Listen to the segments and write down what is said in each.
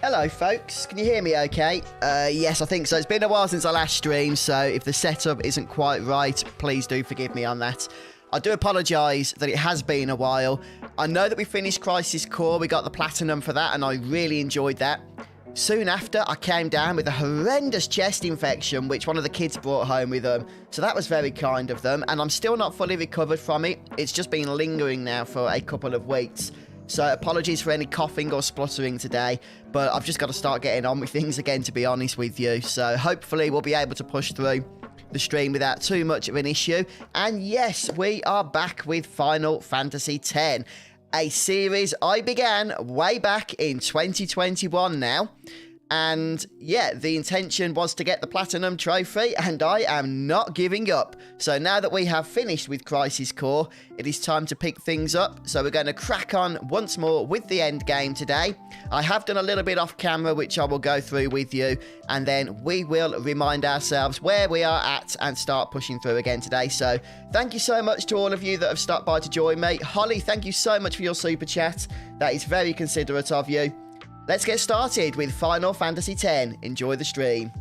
Hello folks, can you hear me okay? Yes, I think so. It's been a while since I last streamed, so if the setup isn't quite right, please do forgive me on that. I do apologise that it has been a while. I know that we finished Crisis Core, we got the platinum for that, and I really enjoyed that. Soon after, I came down with a horrendous chest infection, which one of the kids brought home with them. So that was very kind of them, and I'm still not fully recovered from it. It's just been lingering now for a couple of weeks. So apologies for any coughing or spluttering today, but I've just got to start getting on with things again, to be honest with you. So hopefully we'll be able to push through the stream without too much of an issue. And yes, we are back with Final Fantasy X, a series I began way back in 2021 now. And yeah, the intention was to get the Platinum Trophy, and I am not giving up. So now that we have finished with Crisis Core, it is time to pick things up. So we're going to crack on once more with the Endgame today. I have done a little bit off camera, which I will go through with you, and then we will remind ourselves where we are at and start pushing through again today. So thank you so much to all of you that have stopped by to join me. Holly, thank you so much for your super chat. That is very considerate of you. Let's get started with Final Fantasy X. Enjoy the stream.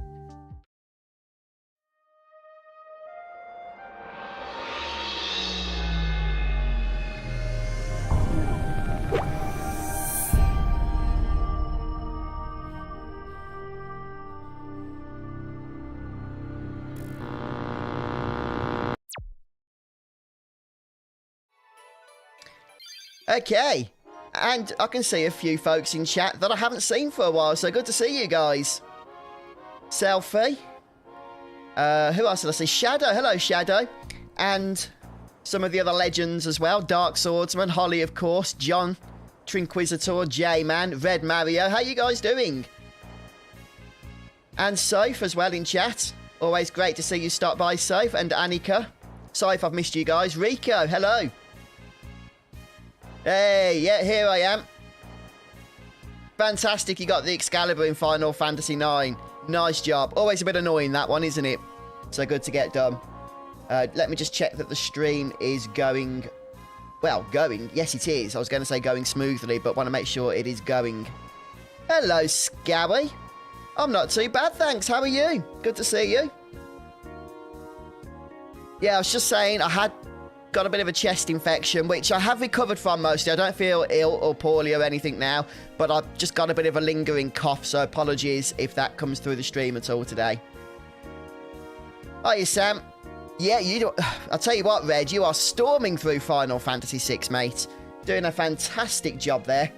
Okay. And I can see a few folks in chat that I haven't seen for a while, so good to see you guys. Selfie. Who else did I see? Shadow. Hello, Shadow. And some of the other legends as well. Dark Swordsman, Holly, of course, John, Trinquisitor, J-Man, Red Mario. How you guys doing? And Soph as well in chat. Always great to see you stop by, Soph. And Annika. Soph, I've missed you guys. Rico, hello. Hey, yeah, here I am. Fantastic, you got the Excalibur in Final Fantasy IX. Nice job. Always a bit annoying, that one, isn't it? So good to get done. Let me just check that the stream is going... Well, going. Yes, it is. I was going to say going smoothly, but want to make sure it is going. Hello, Scowie. I'm not too bad, thanks. How are you? Good to see you. Yeah, I was just saying, I had... got a bit of a chest infection, which I have recovered from mostly. I don't feel ill or poorly or anything now, but I've just got a bit of a lingering cough, so apologies if that comes through the stream at all today. Hiya, Sam. Yeah, you do. I'll tell you what, Reg, you are storming through Final Fantasy VI, mate. Doing a fantastic job there.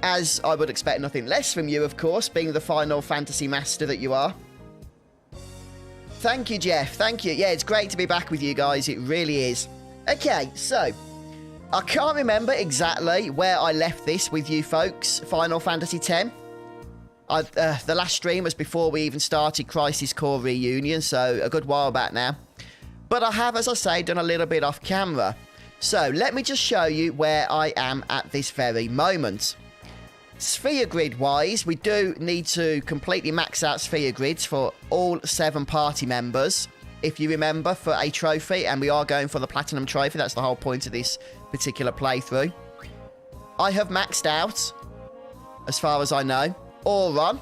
As I would expect nothing less from you, of course, being the Final Fantasy master that you are. Thank you, Jeff. Thank you. Yeah, it's great to be back with you guys. It really is. Okay, so I can't remember exactly where I left this with you folks, Final Fantasy X. The last stream was before we even started Crisis Core Reunion, so a good while back now. But I have, as I say, done a little bit off camera. So let me just show you where I am at this very moment. Sphere grid wise, we do need to completely max out sphere grids for all 7 party members, if you remember, for a trophy, and we are going for the Platinum Trophy. That's the whole point of this particular playthrough. I have maxed out, as far as I know, Auron.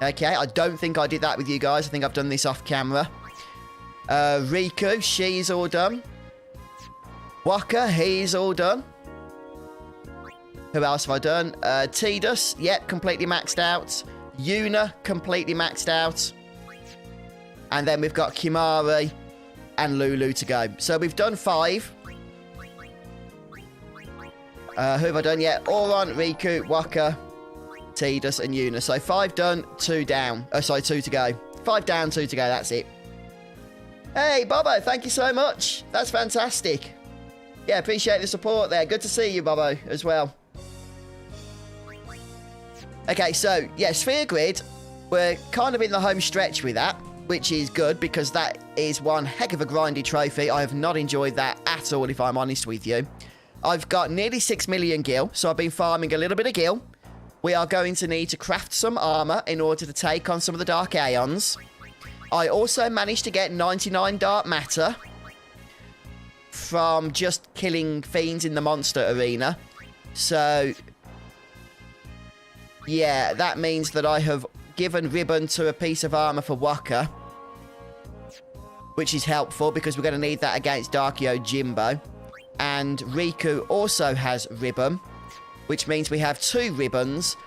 Okay, I don't think I did that with you guys. I think I've done this off camera. Riku, she's all done. Waka, he's all done. Who else have I done? Tidus, yep, completely maxed out. Yuna, completely maxed out. And then we've got Kimari and Lulu to go. So we've done 5. Who have I done yet? Auron, Riku, Waka, Tidus, and Yuna. So 5 done, 2 down. Oh, sorry, 2 to go. 5 down, 2 to go, that's it. Hey, Bobo, thank you so much. That's fantastic. Yeah, appreciate the support there. Good to see you, Bobo, as well. Okay, so, yeah, Sphere Grid, we're kind of in the home stretch with that, which is good because that is one heck of a grindy trophy. I have not enjoyed that at all, if I'm honest with you. I've got nearly 6 million gil, so I've been farming a little bit of gil. We are going to need to craft some armor in order to take on some of the Dark Aeons. I also managed to get 99 dark matter from just killing fiends in the monster arena. So Yeah, that means that I have given ribbon to a piece of armor for Waka, which is helpful because we're going to need that against Dark Yojimbo. And Riku also has ribbon, which means we have 2 ribbons.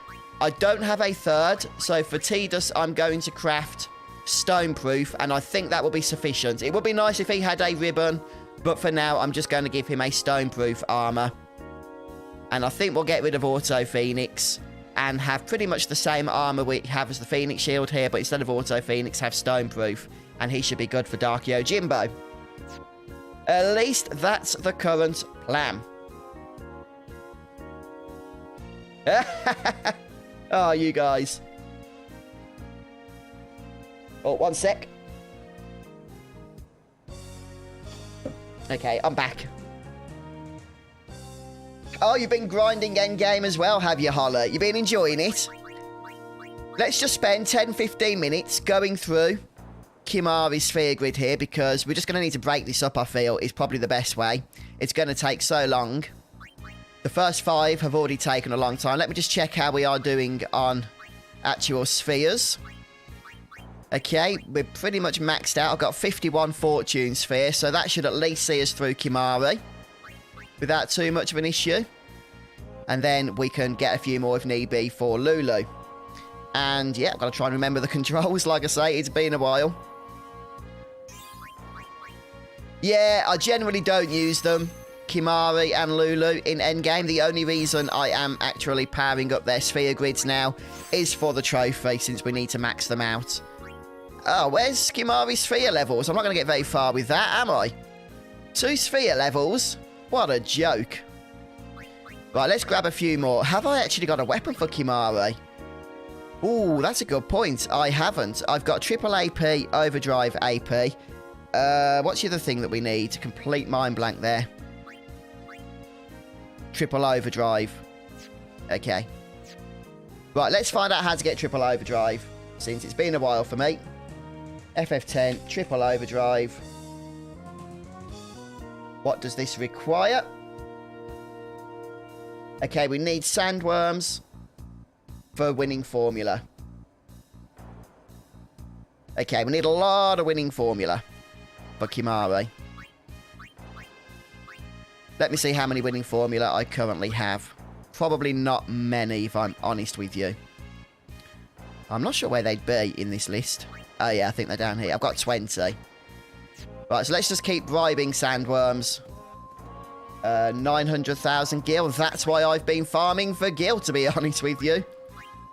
I don't have a third, so for Tidus, I'm going to craft Stoneproof, and I think that will be sufficient. It would be nice if he had a ribbon, but for now, I'm just going to give him a Stoneproof armor. And I think we'll get rid of Auto Phoenix and have pretty much the same armor we have as the Phoenix Shield here, but instead of Auto Phoenix, have Stoneproof, and he should be good for Dark Yojimbo. At least that's the current plan. Oh, you guys. Oh, one sec. Okay, I'm back. Oh, you've been grinding Endgame as well, have you, Holler? You've been enjoying it? Let's just spend 10-15 minutes going through Kimahri's sphere grid here, because we're just going to need to break this up, I feel, is probably the best way. It's going to take so long. The first 5 have already taken a long time. Let me just check how we are doing on actual spheres. Okay, we're pretty much maxed out. I've got 51 Fortune Sphere, so that should at least see us through Kimahri without too much of an issue. And then we can get a few more if need be for Lulu. And yeah, I've got to try and remember the controls. Like I say, it's been a while. Yeah, I generally don't use them, Kimahri and Lulu, in Endgame. The only reason I am actually powering up their sphere grids now is for the trophy, since we need to max them out. Oh, where's Kimahri's sphere levels? I'm not going to get very far with that, am I? 2 sphere levels? What a joke. Right, let's grab a few more. Have I actually got a weapon for Kimahri? Ooh, that's a good point. I haven't. I've got triple AP, overdrive AP. What's the other thing that we need? Complete mind blank there. Triple overdrive. Okay. Right, let's find out how to get triple overdrive, since it's been a while for me. FF10, triple overdrive. What does this require? Okay, we need sandworms for winning formula. Okay, we need a lot of winning formula for Kimahri. Let me see how many winning formula I currently have. Probably not many, if I'm honest with you. I'm not sure where they'd be in this list. Oh yeah, I think they're down here. I've got 20. Right, so let's just keep bribing sandworms. 900,000 gil. That's why I've been farming for gil, to be honest with you.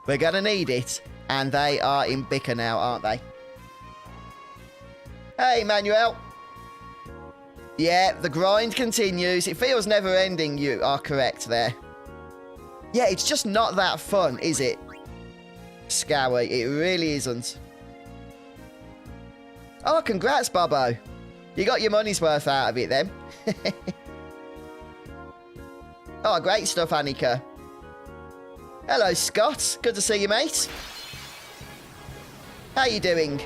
We're going to need it. And they are in bicker now, aren't they? Hey, Manuel. Yeah, the grind continues. It feels never ending. You are correct there. Yeah, it's just not that fun, is it? Scowie, it really isn't. Oh, congrats, Bobo. You got your money's worth out of it then. Oh, great stuff, Annika. Hello, Scott. Good to see you, mate. How you doing?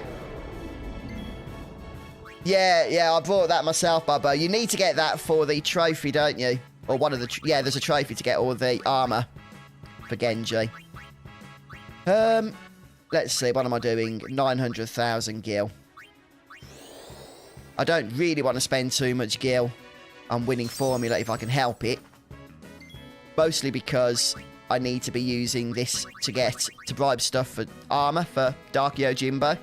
Yeah, I brought that myself, Bobo. You need to get that for the trophy, don't you? Or one of the... yeah, there's a trophy to get all the armor for Genji. Let's see. What am I doing? 900,000 gil. I don't really want to spend too much gil on winning formula if I can help it. Mostly because I need to be using this to bribe stuff for armor for Dark Yojimbo.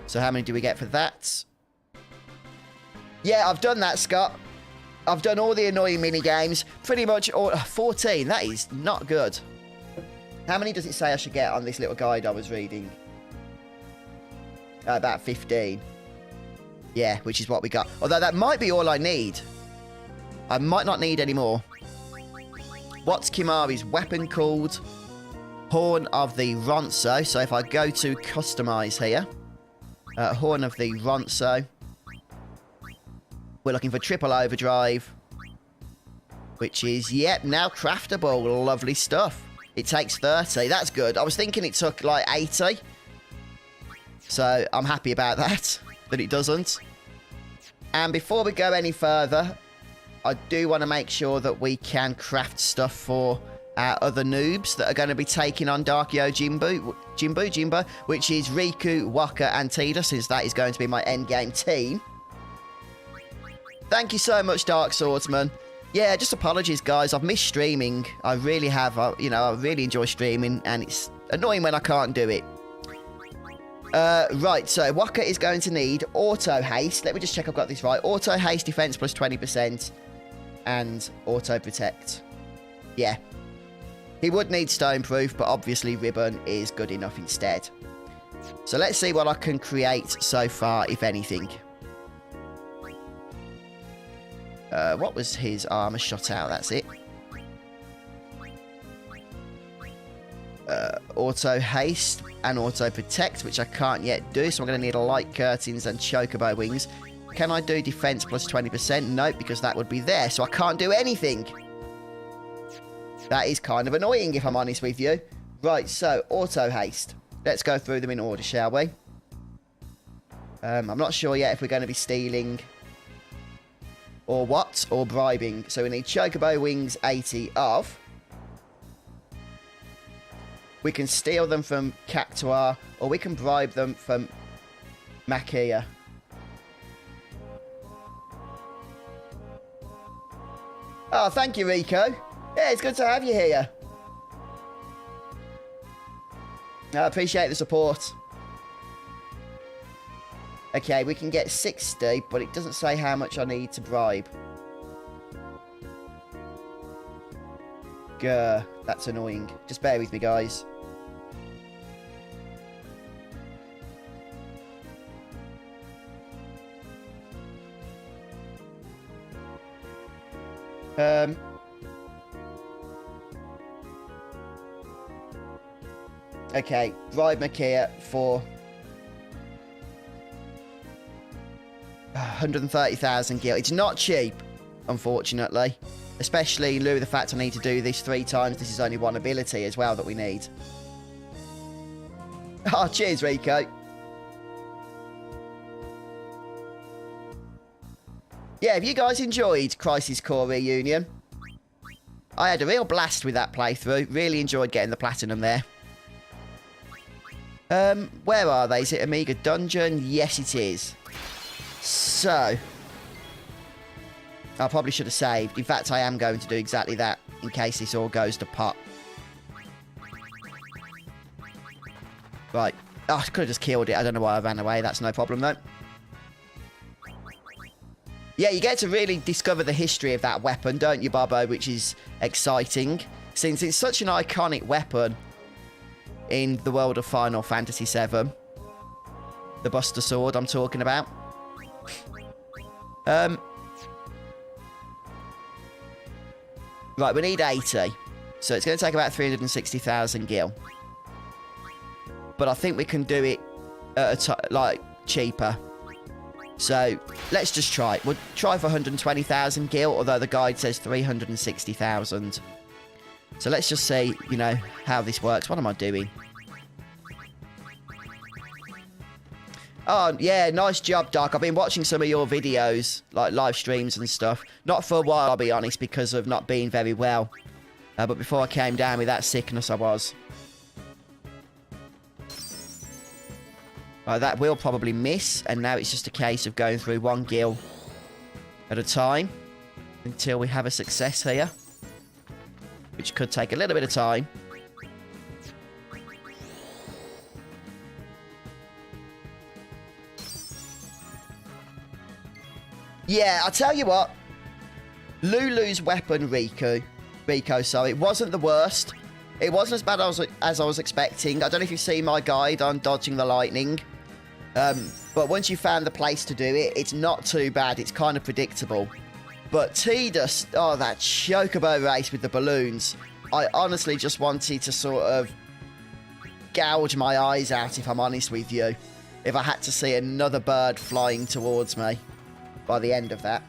So how many do we get for that? Yeah, I've done that, Scott. I've done all the annoying mini-games. Pretty much all... 14, that is not good. How many does it say I should get on this little guide I was reading? About 15. Yeah, which is what we got. Although that might be all I need. I might not need any more. What's Kimahri's weapon called? Horn of the Ronso. So if I go to customize here. Horn of the Ronso. We're looking for triple overdrive. Which is, yep, now craftable. Lovely stuff. It takes 30. That's good. I was thinking it took like 80. So I'm happy about that. That it doesn't. And before we go any further, I do want to make sure that we can craft stuff for our other noobs that are going to be taking on Dark Yojimbo, which is Riku, Waka, and Tida, since that is going to be my endgame team. Thank you so much, Dark Swordsman. Yeah, just apologies, guys. I've missed streaming. I really have. I really enjoy streaming, and it's annoying when I can't do it. Right, so Waka is going to need Auto Haste. Let me just check I've got this right. Auto Haste, Defense plus 20%, and Auto Protect. Yeah. He would need Stoneproof, but obviously Ribbon is good enough instead. So let's see what I can create so far, if anything. What was his armor shot out? That's it. Auto Haste and Auto Protect, which I can't yet do, so I'm going to need a Light Curtains and Chocobo Wings. Can I do Defense plus 20%? Nope, because that would be there, so I can't do anything. That is kind of annoying, if I'm honest with you. Right, so Auto Haste. Let's go through them in order, shall we? I'm not sure yet if we're going to be stealing or what, or bribing. So we need Chocobo Wings 80 of. We can steal them from Cactuar, or we can bribe them from Makia. Oh, thank you, Rico. Yeah, it's good to have you here. I appreciate the support. Okay, we can get 60, but it doesn't say how much I need to bribe. Grr, that's annoying. Just bear with me, guys. Okay, bribe Makia for 130,000 gil. It's not cheap, unfortunately. Especially in lieu of the fact I need to do this 3 times. This is only one ability as well that we need. Oh, cheers, Rico. Yeah, have you guys enjoyed Crisis Core Reunion? I had a real blast with that playthrough. Really enjoyed getting the platinum there. Where are they? Is it Amiga Dungeon? Yes, it is. So, I probably should have saved. In fact, I am going to do exactly that in case this all goes to pot. Right. Oh, I could have just killed it. I don't know why I ran away. That's no problem, though. Yeah, you get to really discover the history of that weapon, don't you, Bobo? Which is exciting, since it's such an iconic weapon in the world of Final Fantasy VII. The Buster Sword I'm talking about. Right, we need 80. So it's going to take about 360,000 gil. But I think we can do it at a cheaper. So let's just try it. We'll try for 120,000 gil, although the guide says 360,000. So let's just see, you know, how this works. What am I doing? Oh, yeah, nice job, Doc. I've been watching some of your videos, like live streams and stuff. Not for a while, I'll be honest, because of not being very well. But before I came down with that sickness, I was. That will probably miss, and now it's just a case of going through 1 gil at a time until we have a success here, which could take a little bit of time. Yeah, I'll tell you what. Lulu's weapon, Rico, sorry, it wasn't the worst. It wasn't as bad as I was expecting. I don't know if you've seen my guide on dodging the lightning. But once you found the place to do it, it's not too bad. It's kind of predictable. But Tidus, oh, that chocobo race with the balloons. I honestly just wanted to sort of gouge my eyes out, if I'm honest with you. If I had to see another bird flying towards me by the end of that.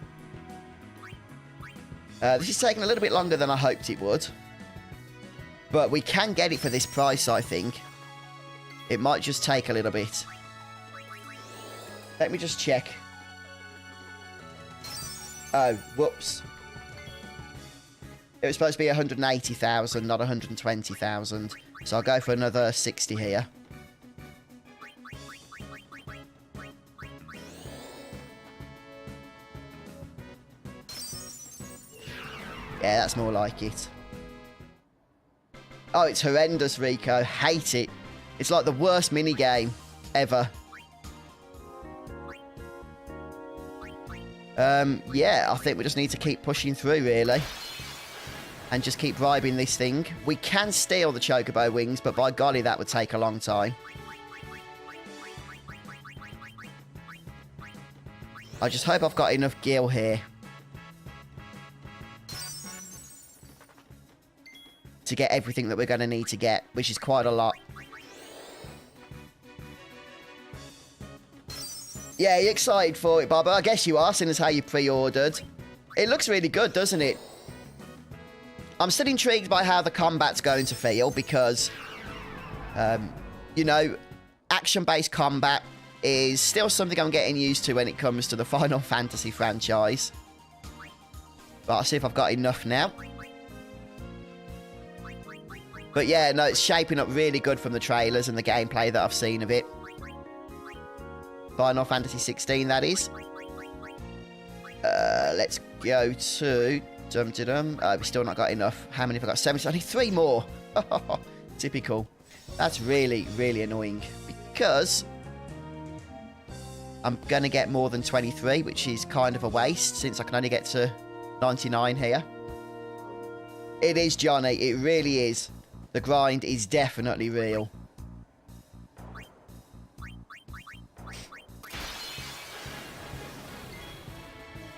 This is taking a little bit longer than I hoped it would. But we can get it for this price, I think. It might just take a little bit. Let me just check. Oh, whoops. It was supposed to be 180,000, not 120,000. So I'll go for another 60 here. Yeah, that's more like it. Oh, it's horrendous, Rico. Hate it. It's like the worst minigame ever. Yeah, I think we just need to keep pushing through, really. And just keep bribing this thing. We can steal the chocobo wings, but by golly, that would take a long time. I just hope I've got enough gil here to get everything that we're going to need to get, which is quite a lot. Yeah, you excited for it, Bob? I guess you are, seeing as how you pre-ordered. It looks really good, doesn't it? I'm still intrigued by how the combat's going to feel because, you know, action-based combat is still something I'm getting used to when it comes to the Final Fantasy franchise. But I'll see if I've got enough now. But yeah, no, it's shaping up really good from the trailers and the gameplay that I've seen of it. Final Fantasy 16, that is. Let's go to... we've still not got enough. How many have I got? 7. Only 3 more. Typical. That's really, really annoying. Because I'm going to get more than 23, which is kind of a waste, since I can only get to 99 here. It is, Johnny. It really is. The grind is definitely real.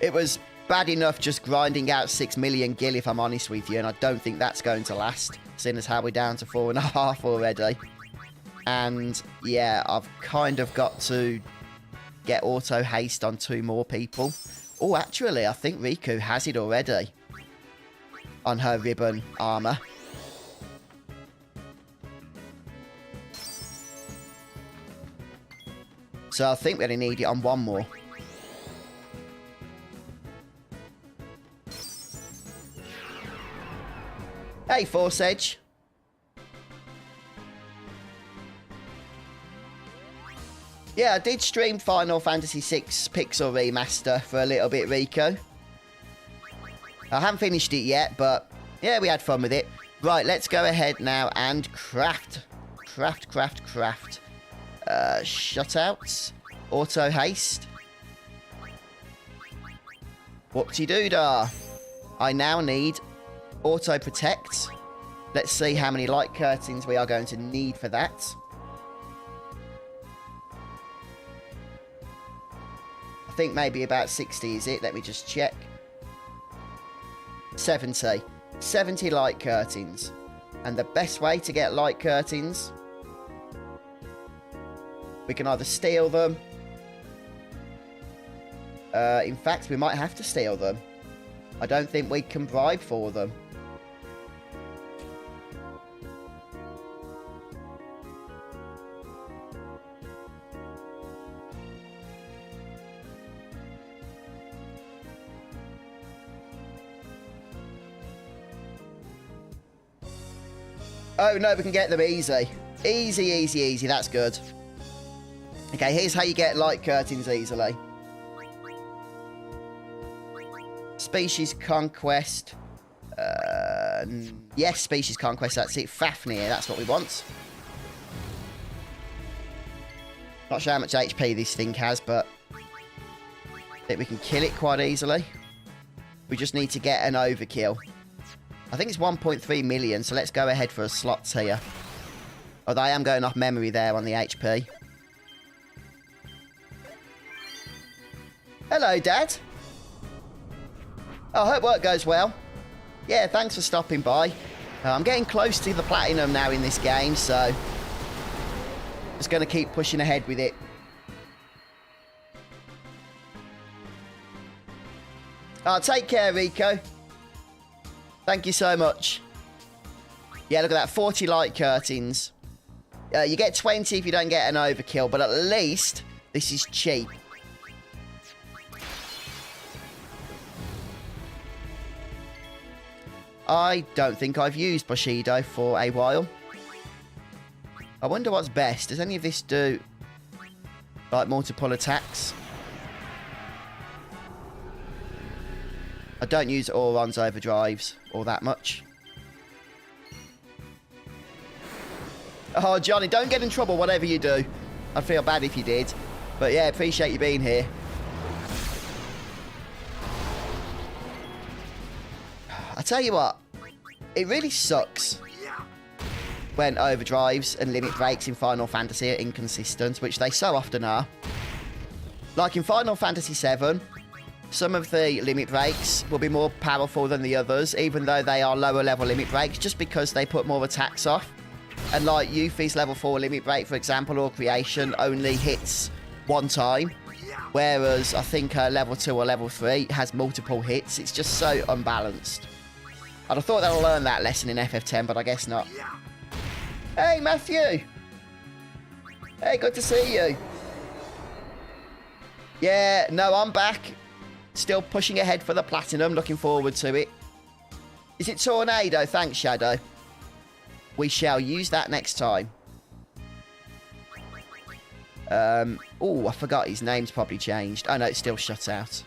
It was bad enough just grinding out 6 million gil, if I'm honest with you, and I don't think that's going to last, seeing as how we're down to 4.5 already. And yeah, I've kind of got to get auto haste on 2 more people. Oh, actually, I think Riku has it already on her ribbon armor. So I think we only need it on 1 more. Hey, Force Edge. Yeah, I did stream Final Fantasy VI Pixel Remaster for a little bit, Rico. I haven't finished it yet, but yeah, we had fun with it. Right, let's go ahead now and craft. Craft. Shutouts. Auto haste. Whoop-de-doo-dah. I now need auto protect. Let's see how many light curtains we are going to need for that. I think maybe about 60 is it. Let me just check. 70. 70 light curtains. And the best way to get light curtains, we can either steal them. In fact, we might have to steal them. I don't think we can bribe for them. Oh, no, we can get them easy. Easy. That's good. Okay, here's how you get light curtains easily. Species Conquest. Yes, Species Conquest, that's it. Fafnir, that's what we want. Not sure how much HP this thing has, but I think we can kill it quite easily. We just need to get an overkill. I think it's 1.3 million, so let's go ahead for a slots here. Although I am going off memory there on the HP. Hello, Dad. I hope work goes well. Yeah, thanks for stopping by. I'm getting close to the platinum now in this game, so just going to keep pushing ahead with it. Oh, take care, Rico. Thank you so much. Yeah, look at that. 40 light curtains. You get 20 if you don't get an overkill, but at least this is cheap. I don't think I've used Bushido for a while. I wonder what's best. Does any of this do, like, multiple attacks? I don't use Auron's overdrives all that much. Oh, Johnny, don't get in trouble, whatever you do. I'd feel bad if you did. But yeah, appreciate you being here. I tell you what, it really sucks when overdrives and limit breaks in Final Fantasy are inconsistent, which they so often are. Like in Final Fantasy VII, some of the limit breaks will be more powerful than the others, even though they are lower level limit breaks, just because they put more attacks off. And like Yuffie's level 4 limit break, for example, or Creation, only hits one time. Whereas I think her level 2 or level 3 has multiple hits. It's just so unbalanced. I'd have thought they'll learn that lesson in FF10, but I guess not. Hey, Matthew! Hey, good to see you. Yeah, no, I'm back. Still pushing ahead for the Platinum. Looking forward to it. Is it Tornado? Thanks, Shadow. We shall use that next time. Oh, I forgot his name's probably changed. Oh, no, it's still shut out.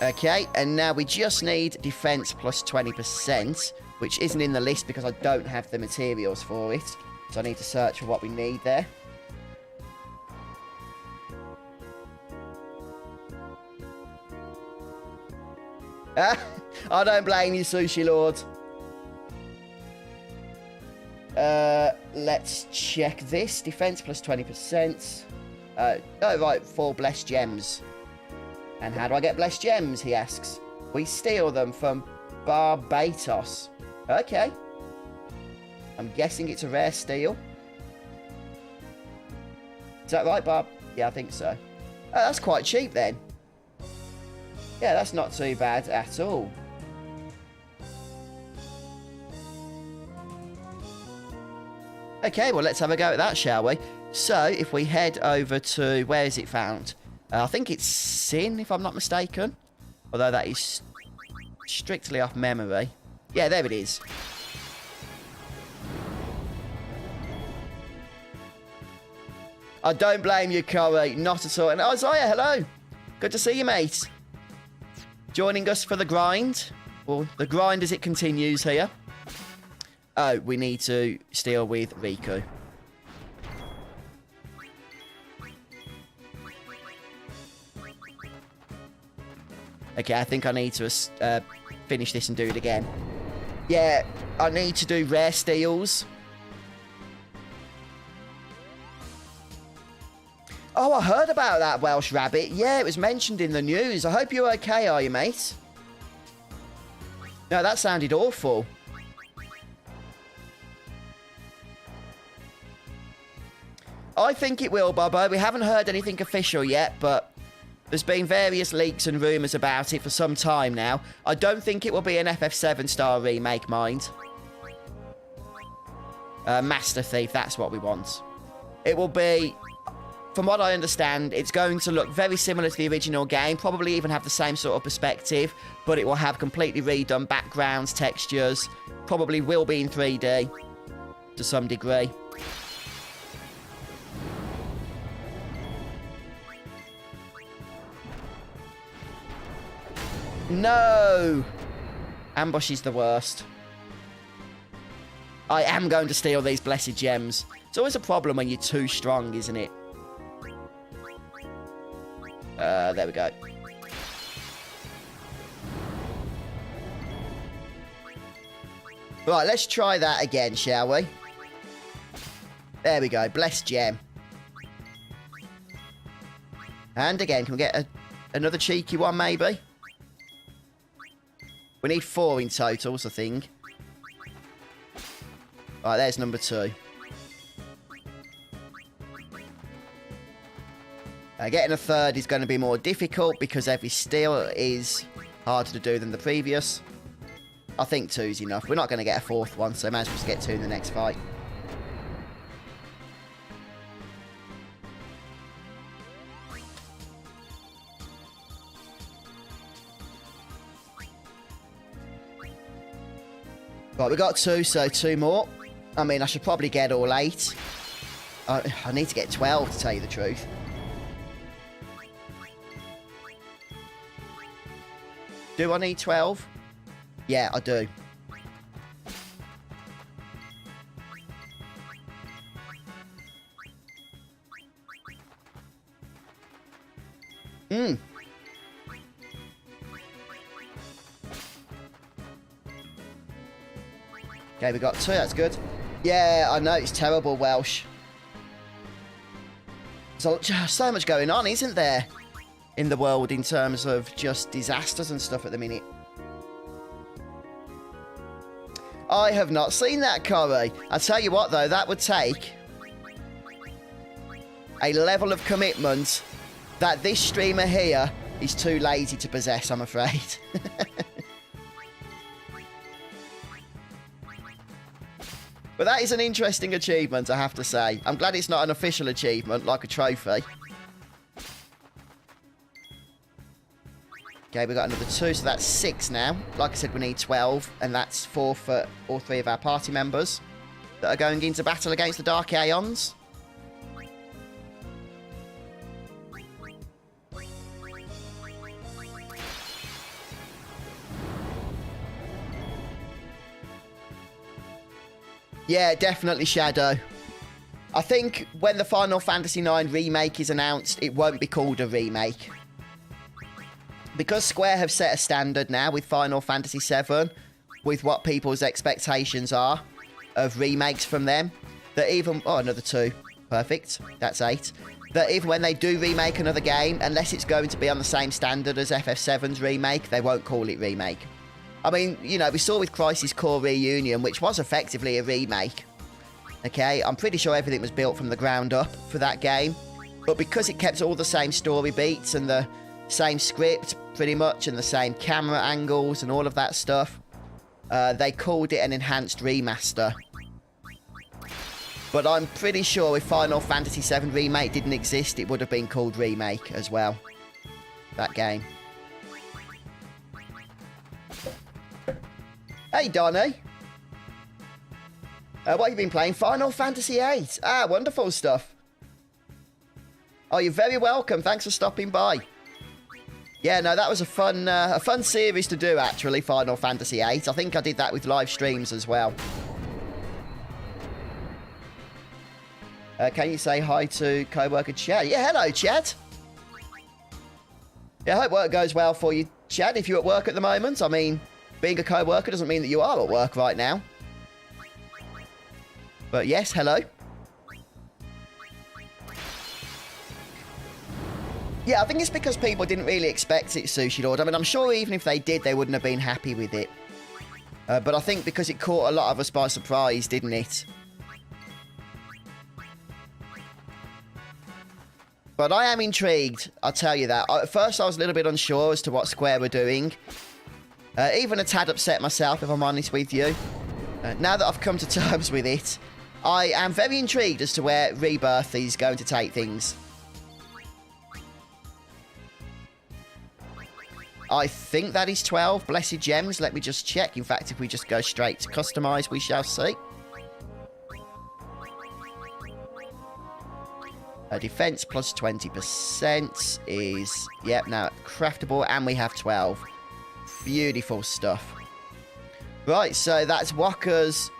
Okay, and now we just need defense plus 20%, which isn't in the list because I don't have the materials for it. So I need to search for what we need there. I don't blame you, Sushi Lord. Let's check this. Defense plus 20%. Oh, right, 4 blessed gems. And how do I get blessed gems, he asks. We steal them from Barbatos. Okay. I'm guessing it's a rare steal. Is that right, Barb? Yeah, I think so. Oh, that's quite cheap then. Yeah, that's not too bad at all. Okay, well, let's have a go at that, shall we? So, if we head over to... Where is it found? I think it's Sin, if I'm not mistaken. Although that is strictly off memory. Yeah, there it is. I don't blame you, Corey. Not at all. And Isaiah, hello. Good to see you, mate. Joining us for the grind. Well, the grind as it continues here. Oh, we need to steal with Riku. Okay, I think I need to finish this and do it again. Yeah, I need to do rare steals. Oh, I heard about that, Welsh Rabbit. Yeah, it was mentioned in the news. I hope you're okay, are you, mate? No, that sounded awful. I think it will, Bobo. We haven't heard anything official yet, but there's been various leaks and rumours about it for some time now. I don't think it will be an FF7 style remake, mind. Master Thief, that's what we want. It will be... From what I understand, it's going to look very similar to the original game, probably even have the same sort of perspective, but it will have completely redone backgrounds, textures, probably will be in 3D to some degree. No! Ambush is the worst. I am going to steal these blessed gems. It's always a problem when you're too strong, isn't it? There we go. Right, let's try that again, shall we? There we go. Blessed gem. And again, can we get another cheeky one, maybe? We need 4 in total, I think. Right, there's number 2. Getting a 3rd is going to be more difficult because every steal is harder to do than the previous. I think 2's enough. We're not going to get a 4th one, so might as well just get 2 in the next fight. Right, we got 2, so 2 more. I mean, I should probably get all 8. I need to get 12, to tell you the truth. Do I need 12? Yeah, I do. Okay, we got 2. That's good. Yeah, I know. It's terrible, Welsh. So much going on, isn't there? In the world in terms of just disasters and stuff at the minute. I have not seen that, Corey. I tell you what, though, that would take a level of commitment that this streamer here is too lazy to possess, I'm afraid. But that is an interesting achievement, I have to say. I'm glad it's not an official achievement, like a trophy. Okay, we got another 2, so that's 6 now. Like I said, we need 12, and that's 4 for all 3 of our party members that are going into battle against the Dark Aeons. Yeah, definitely Shadow. I think when the Final Fantasy IX remake is announced, it won't be called a remake. Because Square have set a standard now with Final Fantasy VII, with what people's expectations are of remakes from them, that even... Oh, another 2. Perfect. That's 8. That even when they do remake another game, unless it's going to be on the same standard as FF7's remake, they won't call it remake. I mean, you know, we saw with Crisis Core Reunion, which was effectively a remake. Okay, I'm pretty sure everything was built from the ground up for that game. But because it kept all the same story beats and the same script, pretty much, and the same camera angles and all of that stuff, they called it an enhanced remaster. But I'm pretty sure if Final Fantasy VII Remake didn't exist, it would have been called Remake as well. That game. Hey, Donny. What have you been playing? Final Fantasy VIII. Ah, wonderful stuff. Oh, you're very welcome. Thanks for stopping by. Yeah, no, that was a fun series to do, actually, Final Fantasy VIII. I think I did that with live streams as well. Can you say hi to co-worker Chad? Yeah, hello, Chad. Yeah, I hope work goes well for you, Chad, if you're at work at the moment. I mean... Being a co-worker doesn't mean that you are at work right now. But yes, hello. Yeah, I think it's because people didn't really expect it, Sushi Lord. I mean, I'm sure even if they did, they wouldn't have been happy with it. But I think because it caught a lot of us by surprise, didn't it? But I am intrigued, I'll tell you that. At first, I was a little bit unsure as to what Square were doing. Even a tad upset myself, if I'm honest with you. Now that I've come to terms with it, I am very intrigued as to where Rebirth is going to take things. I think that is 12 Blessed Gems. Let me just check. In fact, if we just go straight to customize, we shall see. Defense plus 20% is, yep, now craftable, and we have 12. Beautiful stuff. Right, so that's Wakka's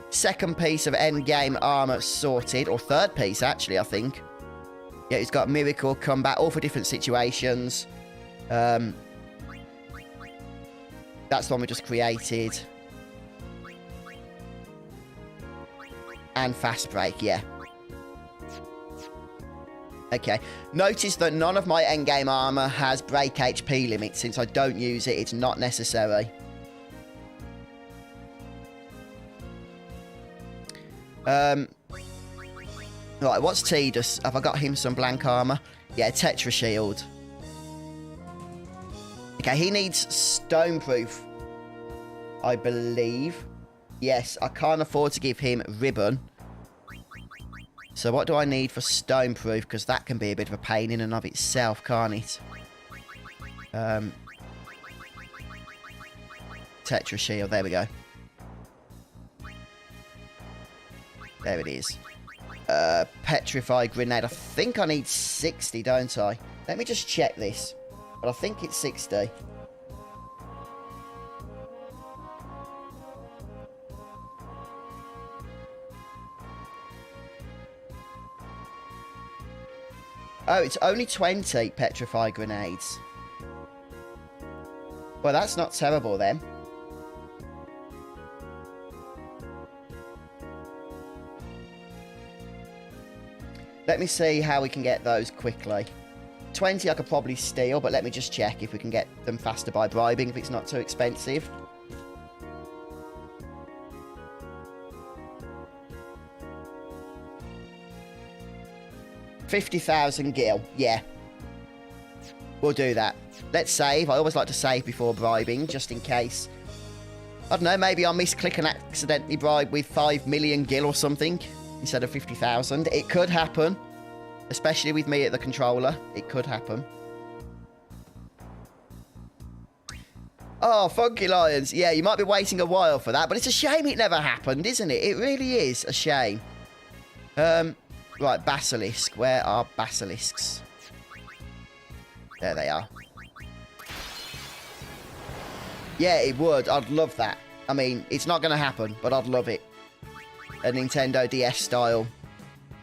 second piece of endgame armor sorted, or third piece, actually, I think. Yeah, he's got Miracle, Combat, all for different situations. That's the one we just created. And Fast Break, yeah. Okay, notice that none of my endgame armor has break HP limit. Since I don't use it, it's not necessary. Right, what's Tidus? Have I got him some blank armor? Yeah, Tetra Shield. Okay, he needs Stoneproof, I believe. Yes, I can't afford to give him Ribbon. So what do I need for Stoneproof? Because that can be a bit of a pain in and of itself, can't it? Tetra Shield, there we go. There it is. Petrified grenade. I think I need 60, don't I? Let me just check this. But I think it's 60. Oh, it's only 20 petrified grenades. Well, that's not terrible then. Let me see how we can get those quickly. 20 I could probably steal, but let me just check if we can get them faster by bribing, if it's not too expensive. $50,000 gil. Yeah. We'll do that. Let's save. I always like to save before bribing, just in case. I don't know, maybe I misclick and accidentally bribe with 5 million gil or something instead of 50,000. It could happen. Especially with me at the controller. It could happen. Oh, Funky Lions. Yeah, you might be waiting a while for that, but it's a shame it never happened, isn't it? It really is a shame. Right, Basilisk. Where are Basilisks? There they are. Yeah, it would. I'd love that. I mean, it's not going to happen, but I'd love it. A Nintendo DS style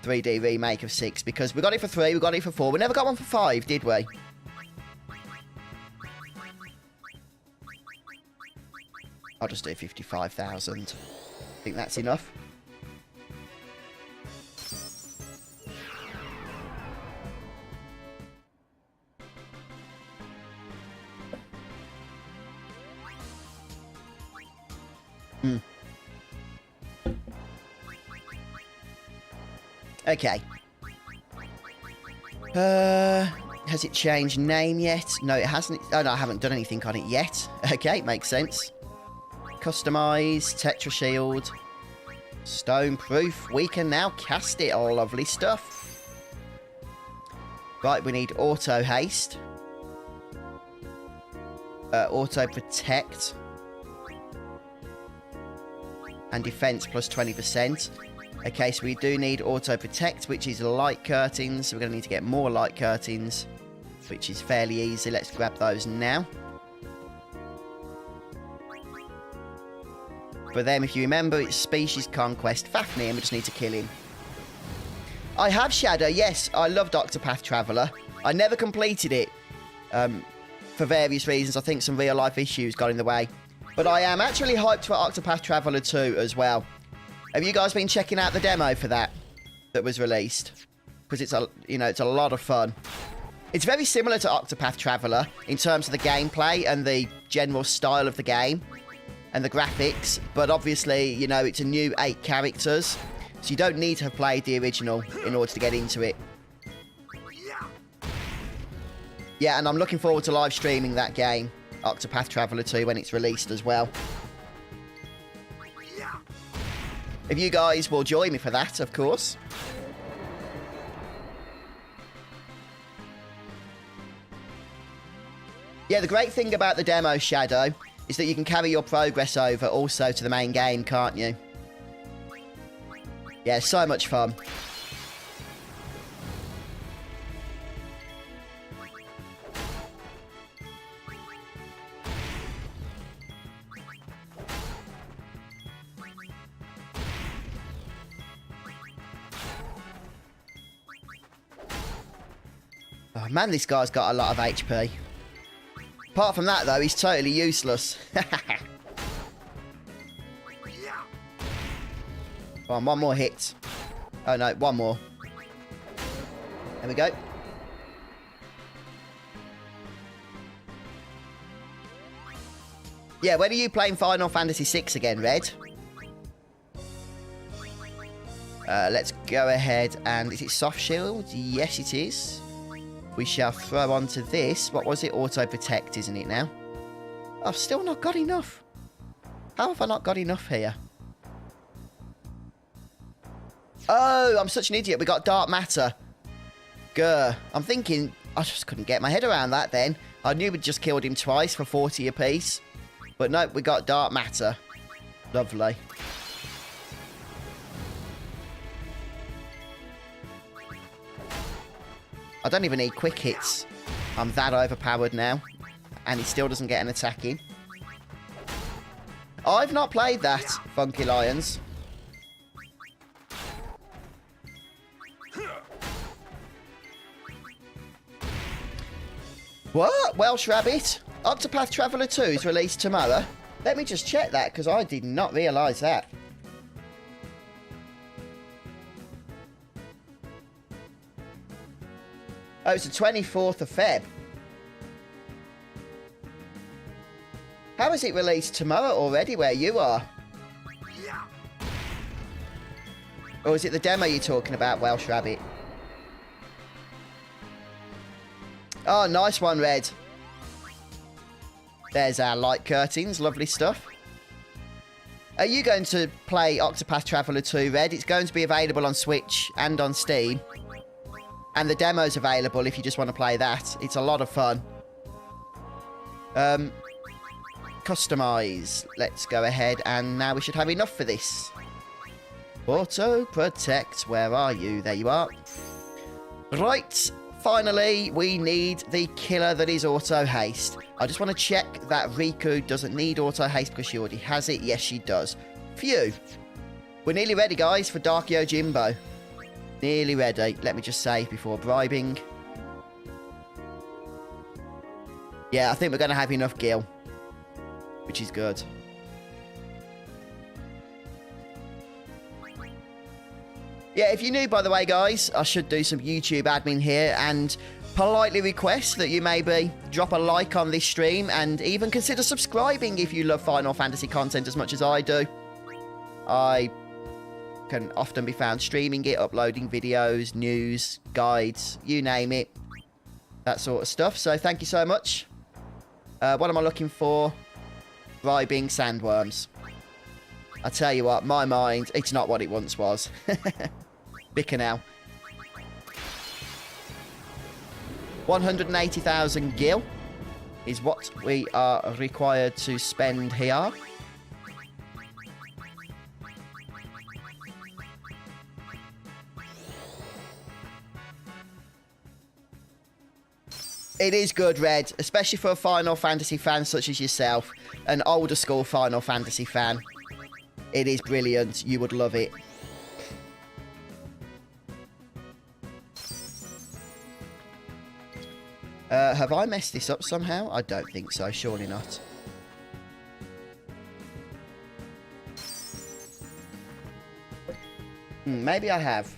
3D remake of 6, because we got it for 3, we got it for 4. We never got one for 5, did we? I'll just do 55,000. I think that's enough. Okay. Has it changed name yet? No, it hasn't. Oh, no, I haven't done anything on it yet. Okay, makes sense. Customize, Tetra Shield, Stone Proof. We can now cast it. Oh, lovely stuff. Right, we need Auto Haste. Auto Protect. And Defense plus 20%. Okay, so we do need Auto Protect, which is light curtains. So we're going to need to get more light curtains, which is fairly easy. Let's grab those now. For them, if you remember, it's Species Conquest Fafnir, and we just need to kill him. I have Shadow, yes. I loved Octopath Traveler. I never completed it for various reasons. I think some real-life issues got in the way. But I am actually hyped for Octopath Traveler 2 as well. Have you guys been checking out the demo for that was released? Because it's it's a lot of fun. It's very similar to Octopath Traveler in terms of the gameplay and the general style of the game and the graphics, but obviously, it's a new 8 characters, so you don't need to have played the original in order to get into it. Yeah, and I'm looking forward to live streaming that game, Octopath Traveler 2, when it's released as well. If you guys will join me for that, of course. Yeah, the great thing about the demo, Shadow, is that you can carry your progress over also to the main game, can't you? Yeah, so much fun. Oh man, this guy's got a lot of HP. Apart from that, though, he's totally useless. Come on, one more hit. Oh, no, one more. There we go. Yeah, when are you playing Final Fantasy VI again, Red? Let's go ahead and... Is it Soft Shield? Yes, it is. We shall throw onto this. What was it? Auto Protect, isn't it now? I've still not got enough. How have I not got enough here? Oh, I'm such an idiot. We got Dark Matter. Grr. I'm thinking... I just couldn't get my head around that then. I knew we'd just killed him twice for 40 apiece. But nope, we got Dark Matter. Lovely. I don't even need quick hits. I'm that overpowered now. And he still doesn't get an attack in. I've not played that, Funky Lions. What? Welsh Rabbit? Octopath Traveler 2 is released tomorrow. Let me just check that, because I did not realise that. Oh, it's the 24th of Feb. How is it released tomorrow already where you are? Or is it the demo you're talking about, Welsh Rabbit? Oh, nice one, Red. There's our light curtains. Lovely stuff. Are you going to play Octopath Traveler 2, Red? It's going to be available on Switch and on Steam. And the demo's available if you just want to play that. It's a lot of fun. Customize. Let's go ahead, and now we should have enough for this. Auto protect. Where are you? There you are. Right. Finally, we need the killer that is auto haste. I just want to check that Riku doesn't need auto haste because she already has it. Yes, she does. Phew. We're nearly ready, guys, for Dark Yojimbo. Nearly ready. Let me just save before bribing. Yeah, I think we're going to have enough gil, which is good. Yeah, if you're new, by the way, guys, I should do some YouTube admin here and politely request that you maybe drop a like on this stream and even consider subscribing if you love Final Fantasy content as much as I do. I can often be found streaming it, uploading videos, news, guides, you name it. That sort of stuff. So thank you so much. What am I looking for? Bribing sandworms. I tell you what, my mind, it's not what it once was. Bicker now. 180,000 gil is what we are required to spend here. It is good, Red, especially for a Final Fantasy fan such as yourself, an older school Final Fantasy fan. It is brilliant. You would love it. Have I messed this up somehow? I don't think so. Surely not. Maybe I have.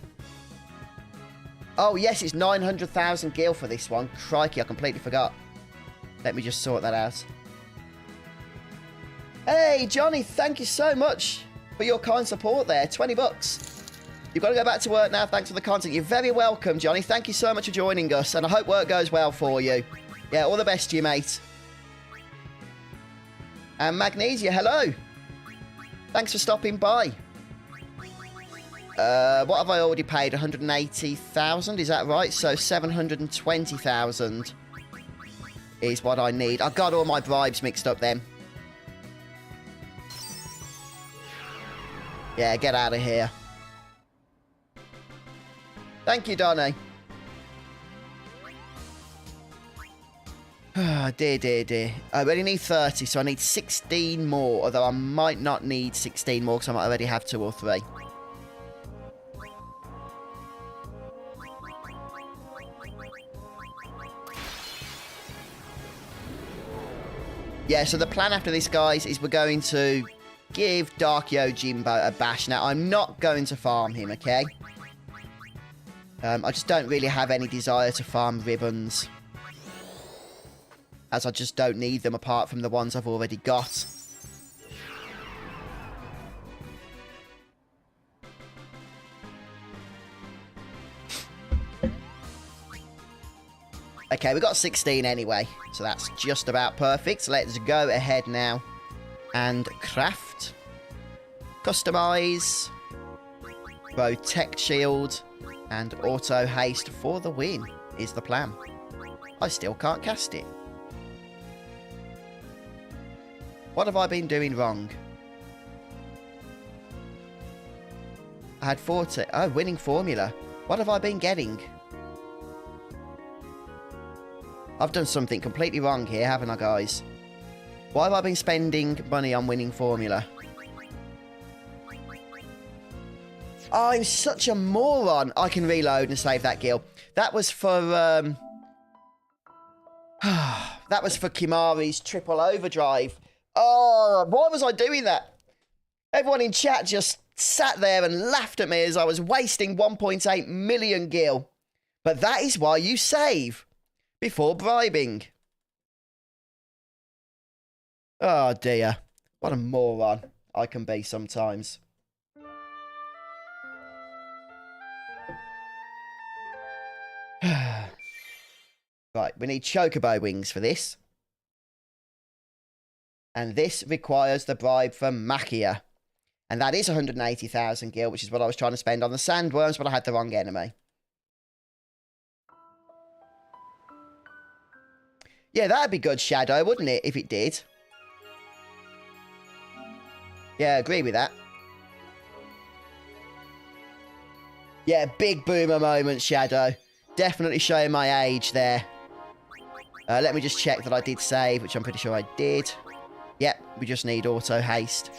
Oh, yes, it's 900,000 gil for this one. Crikey, I completely forgot. Let me just sort that out. Hey, Johnny, thank you so much for your kind support there. 20 bucks. You've got to go back to work now. Thanks for the content. You're very welcome, Johnny. Thank you so much for joining us, and I hope work goes well for you. Yeah, all the best to you, mate. And Magnesia, hello. Thanks for stopping by. What have I already paid? 180,000, is that right? So 720,000 is what I need. I got all my bribes mixed up then. Yeah, get out of here. Thank you, Donny. Dear, dear, dear. I already need 30, so I need 16 more. Although I might not need 16 more because I might already have 2 or 3. Yeah, so the plan after this, guys, is we're going to give Dark Yojimbo a bash. Now, I'm not going to farm him, okay? I just don't really have any desire to farm ribbons, as I just don't need them apart from the ones I've already got. Okay, we got 16 anyway, so that's just about perfect. So let's go ahead now and craft, customize, protect shield, and auto haste for the win is the plan. I still can't cast it. What have I been doing wrong? I had 40. Oh, winning formula. What have I been getting? I've done something completely wrong here, haven't I, guys? Why have I been spending money on winning formula? Oh, I'm such a moron. I can reload and save that gil. That was for, that was for Kimari's triple overdrive. Oh, why was I doing that? Everyone in chat just sat there and laughed at me as I was wasting 1.8 million gil. But that is why you save before bribing. Oh, dear. What a moron I can be sometimes. Right, we need chocobo wings for this. And this requires the bribe for Machia. And that is 180,000 gil, which is what I was trying to spend on the sandworms, but I had the wrong enemy. Yeah, that'd be good, Shadow, wouldn't it, if it did? Yeah, I agree with that. Yeah, big boomer moment, Shadow. Definitely showing my age there. Let me just check that I did save, which I'm pretty sure I did. Yep, we just need auto haste.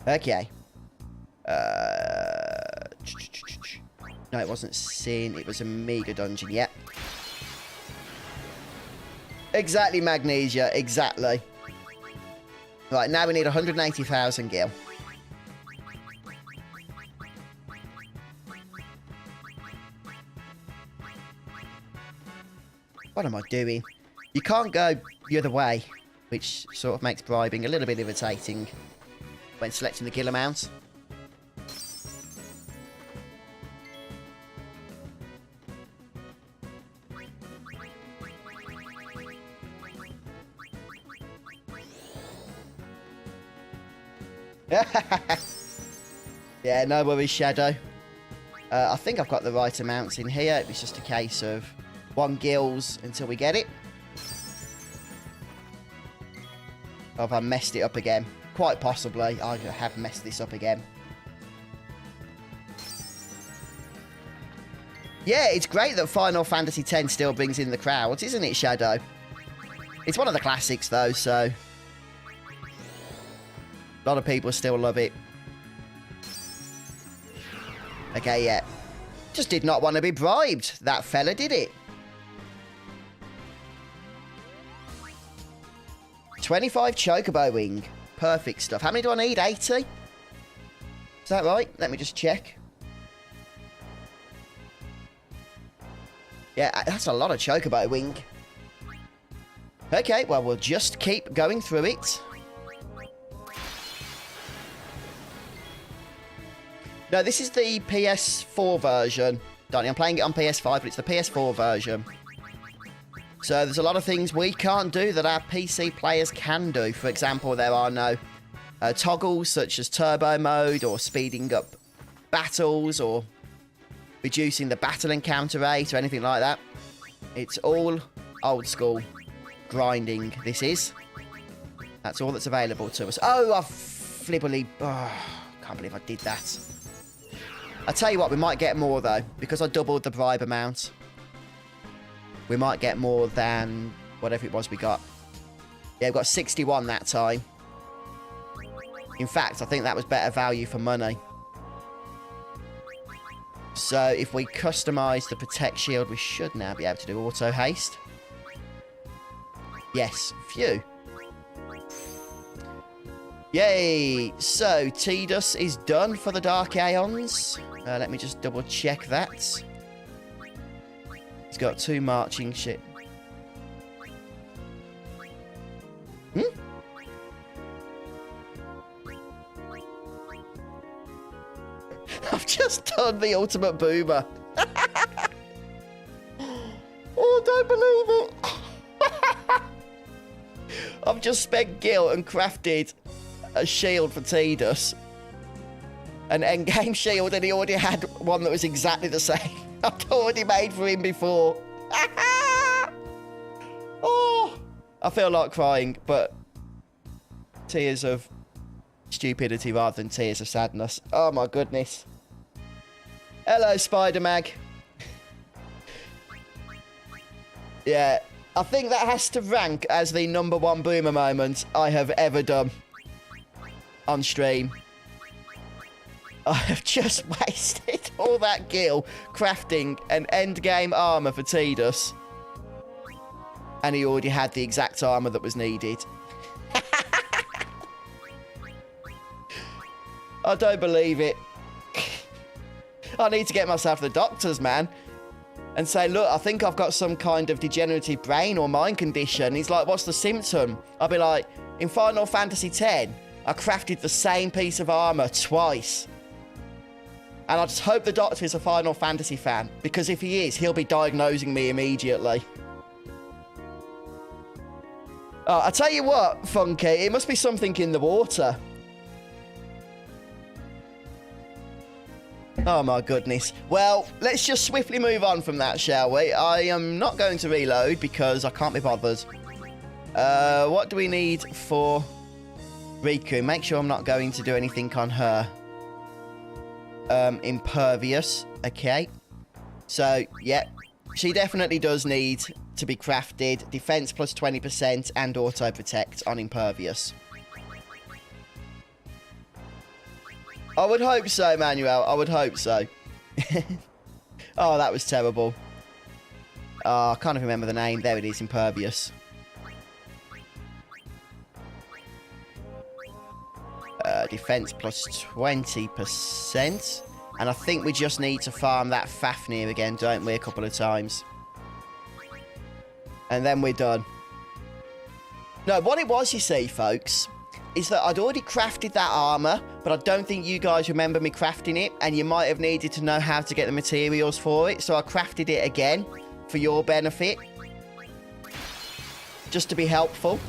Okay. No, it wasn't Sin. It was a Mega Dungeon. Yep. Exactly, Magnesia. Exactly. Right, now we need 180,000 gil. What am I doing? You can't go the other way, which sort of makes bribing a little bit irritating when selecting the gil amount. Yeah, no worries, Shadow. I think I've got the right amounts in here. It's just a case of 1 gils until we get it. Or have I messed it up again? Quite possibly. I have messed this up again. Yeah, it's great that Final Fantasy X still brings in the crowds, isn't it, Shadow? It's one of the classics, though, so... a lot of people still love it. Okay, yeah. Just did not want to be bribed. That fella did it. 25 chocobo wing. Perfect stuff. How many do I need? 80? Is that right? Let me just check. Yeah, that's a lot of chocobo wing. Okay, well, we'll just keep going through it. No, this is the PS4 version. Donnie, I'm playing it on PS5, but it's the PS4 version. So there's a lot of things we can't do that our PC players can do. For example, there are no toggles such as turbo mode or speeding up battles or reducing the battle encounter rate or anything like that. It's all old school grinding, this is. That's all that's available to us. Oh, I've flippantly... oh, can't believe I did that. I'll tell you what, we might get more, though, because I doubled the bribe amount. We might get more than whatever it was we got. Yeah, we got 61 that time. In fact, I think that was better value for money. So, if we customise the Protect Shield, we should now be able to do Auto Haste. Yes, phew. Yay! So, Tidus is done for the Dark Aeons. Let me just double check that. He's got 2 marching ship. I've just done the ultimate boomer. Oh, don't believe it. I've just spent gil and crafted a shield for Tidus. An endgame shield, and he already had one that was exactly the same. I'd already made for him before. Oh, I feel like crying, but tears of stupidity rather than tears of sadness. Oh my goodness. Hello, Spider-Mag. Yeah, I think that has to rank as the #1 boomer moment I have ever done on stream. I have just wasted all that gil crafting an endgame armor for Tidus. And he already had the exact armor that was needed. I don't believe it. I need to get myself to the doctors, man. And say, look, I think I've got some kind of degenerative brain or mind condition. He's like, what's the symptom? I'll be like, in Final Fantasy X, I crafted the same piece of armor twice. And I just hope the doctor is a Final Fantasy fan. Because if he is, he'll be diagnosing me immediately. Oh, I tell you what, Funky, it must be something in the water. Oh my goodness. Well, let's just swiftly move on from that, shall we? I am not going to reload because I can't be bothered. What do we need for Riku? Make sure I'm not going to do anything on her. Impervious. Okay. So, yeah. She definitely does need to be crafted. Defense plus 20% and auto protect on Impervious. I would hope so, Manuel. I would hope so. Oh, that was terrible. Oh, I can't even remember the name. There it is, Impervious. Defense plus 20%. And I think we just need to farm that Fafnir again, don't we? A couple of times. And then we're done. No, what it was, you see, folks, is that I'd already crafted that armor, but I don't think you guys remember me crafting it, and you might have needed to know how to get the materials for it, so I crafted it again for your benefit. Just to be helpful.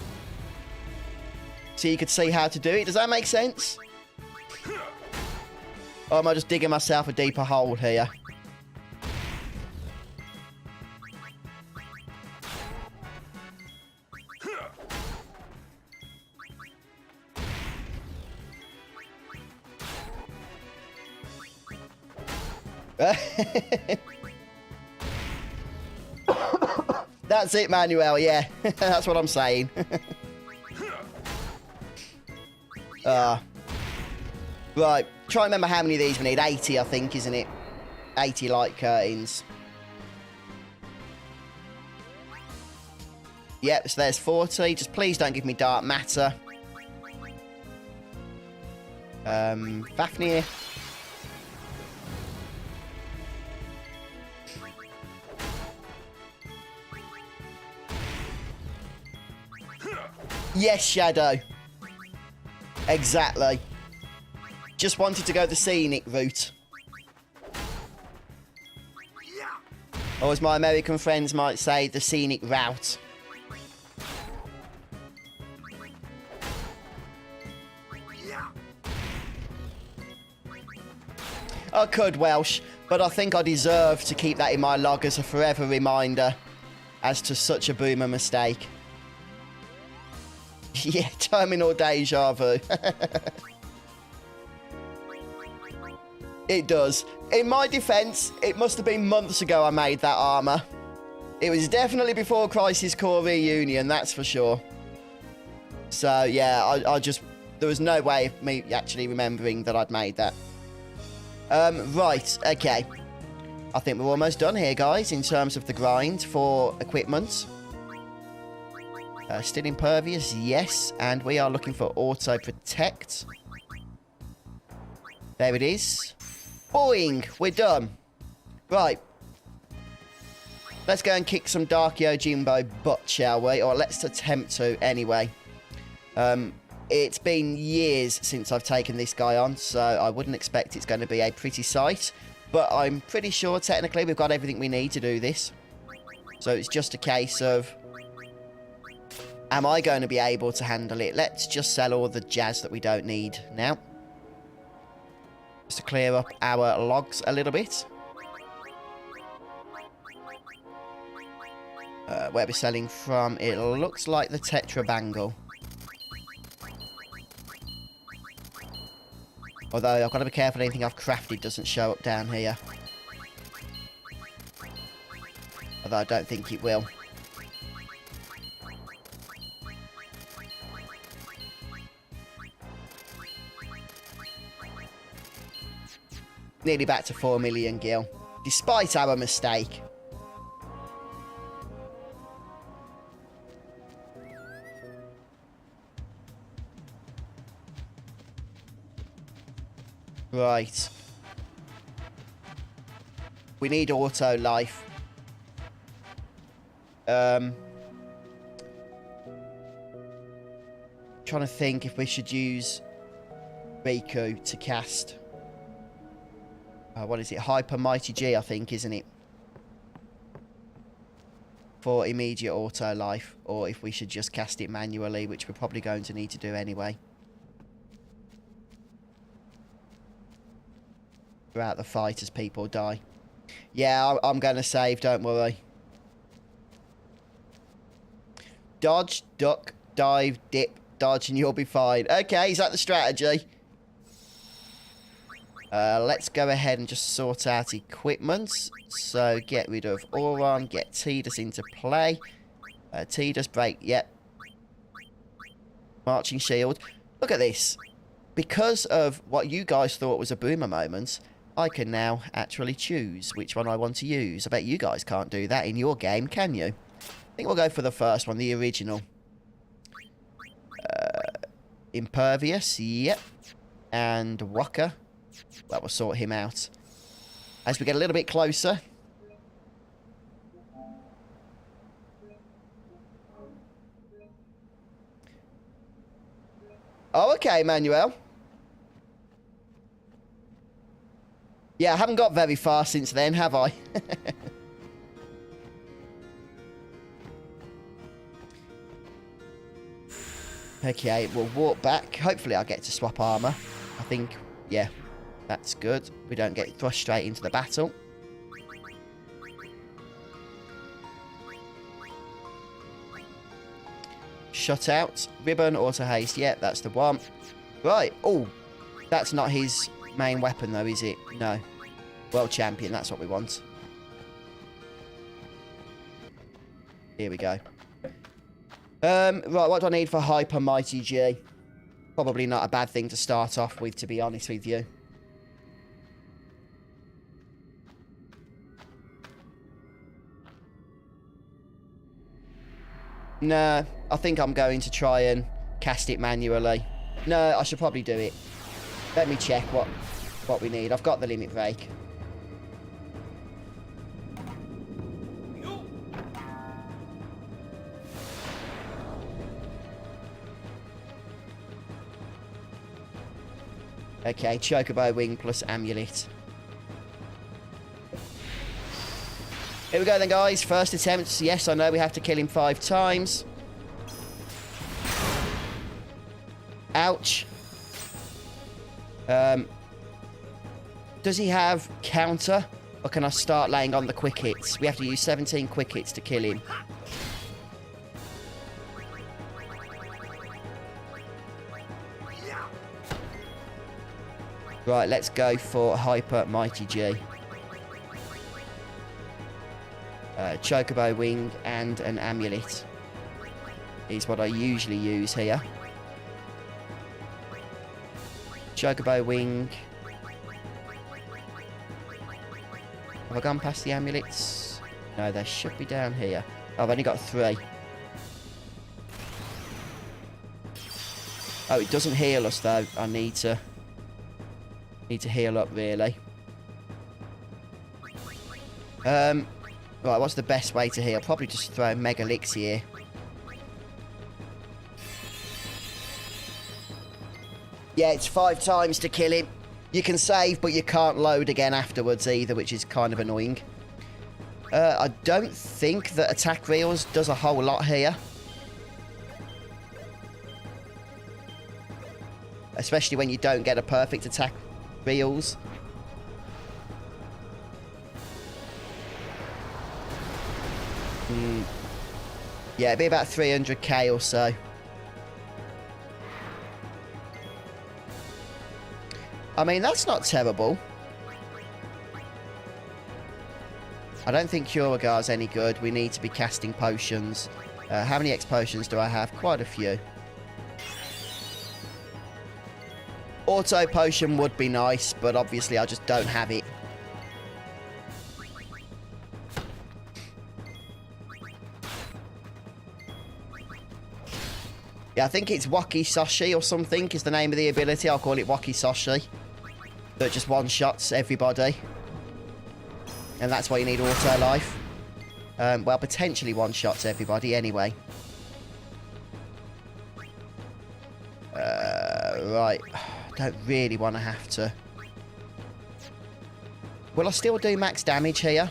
So you could see how to do it. Does that make sense? Or am I just digging myself a deeper hole here? That's it, Manuel, yeah. That's what I'm saying. Right, try and remember how many of these we need. 80, I think, isn't it? 80 light curtains. Yep, so there's 40. Just please don't give me dark matter. Fafnir. Yes, Shadow. Exactly. Just wanted to go the scenic route. Or as my American friends might say, the scenic route. I could Welsh, but I think I deserve to keep that in my log as a forever reminder as to such a boomer mistake. Yeah, terminal deja vu. It does. In my defense, it must have been months ago I made that armor. It was definitely before Crisis Core Reunion, that's for sure. So, yeah, I just... There was no way of me actually remembering that I'd made that. Right, okay. I think we're almost done here, guys, in terms of the grind for equipment. Still impervious, yes. And we are looking for auto protect. There it is. Boing! We're done. Right. Let's go and kick some Dark Yojimbo butt, shall we? Or let's attempt to, anyway. It's been years since I've taken this guy on, so I wouldn't expect it's going to be a pretty sight. But I'm pretty sure, technically, we've got everything we need to do this. So it's just a case of... Am I going to be able to handle it? Let's just sell all the jazz that we don't need now. Just to clear up our logs a little bit. Where we're selling from, it looks like the Tetra Bangle. Although I've got to be careful anything I've crafted doesn't show up down here. Although I don't think it will. Nearly back to 4 million gil. Despite our mistake. Right. We need auto life. Trying to think if we should use Riku to cast. What is it? Hyper Mighty G, I think, isn't it? For immediate auto life. Or if we should just cast it manually, which we're probably going to need to do anyway. Throughout the fight as people die. Yeah, I'm going to save, don't worry. Dodge, duck, dive, dip, dodge, and you'll be fine. Okay, is that the strategy? Let's go ahead and just sort out equipment. So, get rid of Auron, get Tidus into play. Tidus, break, yep. Marching Shield. Look at this. Because of what you guys thought was a boomer moment, I can now actually choose which one I want to use. I bet you guys can't do that in your game, can you? I think we'll go for the first one, the original. Impervious, yep. And Walker. That will sort him out. As we get a little bit closer. Oh, okay, Manuel. Yeah, I haven't got very far since then, have I? Okay, we'll walk back. Hopefully I'll get to swap armor. I think, yeah, that's good. We don't get thrust straight into the battle. Shut out. Ribbon, auto haste. Yep, that's the one. Right. Oh, that's not his main weapon though, is it? No. World champion, that's what we want. Here we go. Right, what do I need for Hyper Mighty G? Probably not a bad thing to start off with, to be honest with you. Nah, I think I'm going to try and cast it manually. No, I should probably do it. Let me check what we need. I've got the limit break. Okay, Chocobo Wing plus Amulet. Here we go then, guys. First attempt. Yes, I know we have to kill him 5 times. Ouch. Does he have counter? Or can I start laying on the quick hits? We have to use 17 quick hits to kill him. Right, let's go for Hyper Mighty G. Chocobo Wing and an Amulet is what I usually use here. Chocobo Wing. Have I gone past the amulets? No, they should be down here. Oh, I've only got 3. Oh, it doesn't heal us though. I need to heal up really. Right, what's the best way to heal? Probably just throw Mega Elixir. Yeah, it's 5 times to kill him. You can save, but you can't load again afterwards either, which is kind of annoying. I don't think that attack reels does a whole lot here. Especially when you don't get a perfect attack reels. Yeah, it'd be about 300k or so. I mean, that's not terrible. I don't think Curagar's any good. We need to be casting potions. How many X potions do I have? Quite a few. Auto potion would be nice, but obviously I just don't have it. Yeah, I think it's Wakisoshi or something is the name of the ability. I'll call it Wakisoshi. That just one-shots everybody. And that's why you need auto life. Well, potentially one-shots everybody anyway. Right. Don't really want to have to. Will I still do max damage here?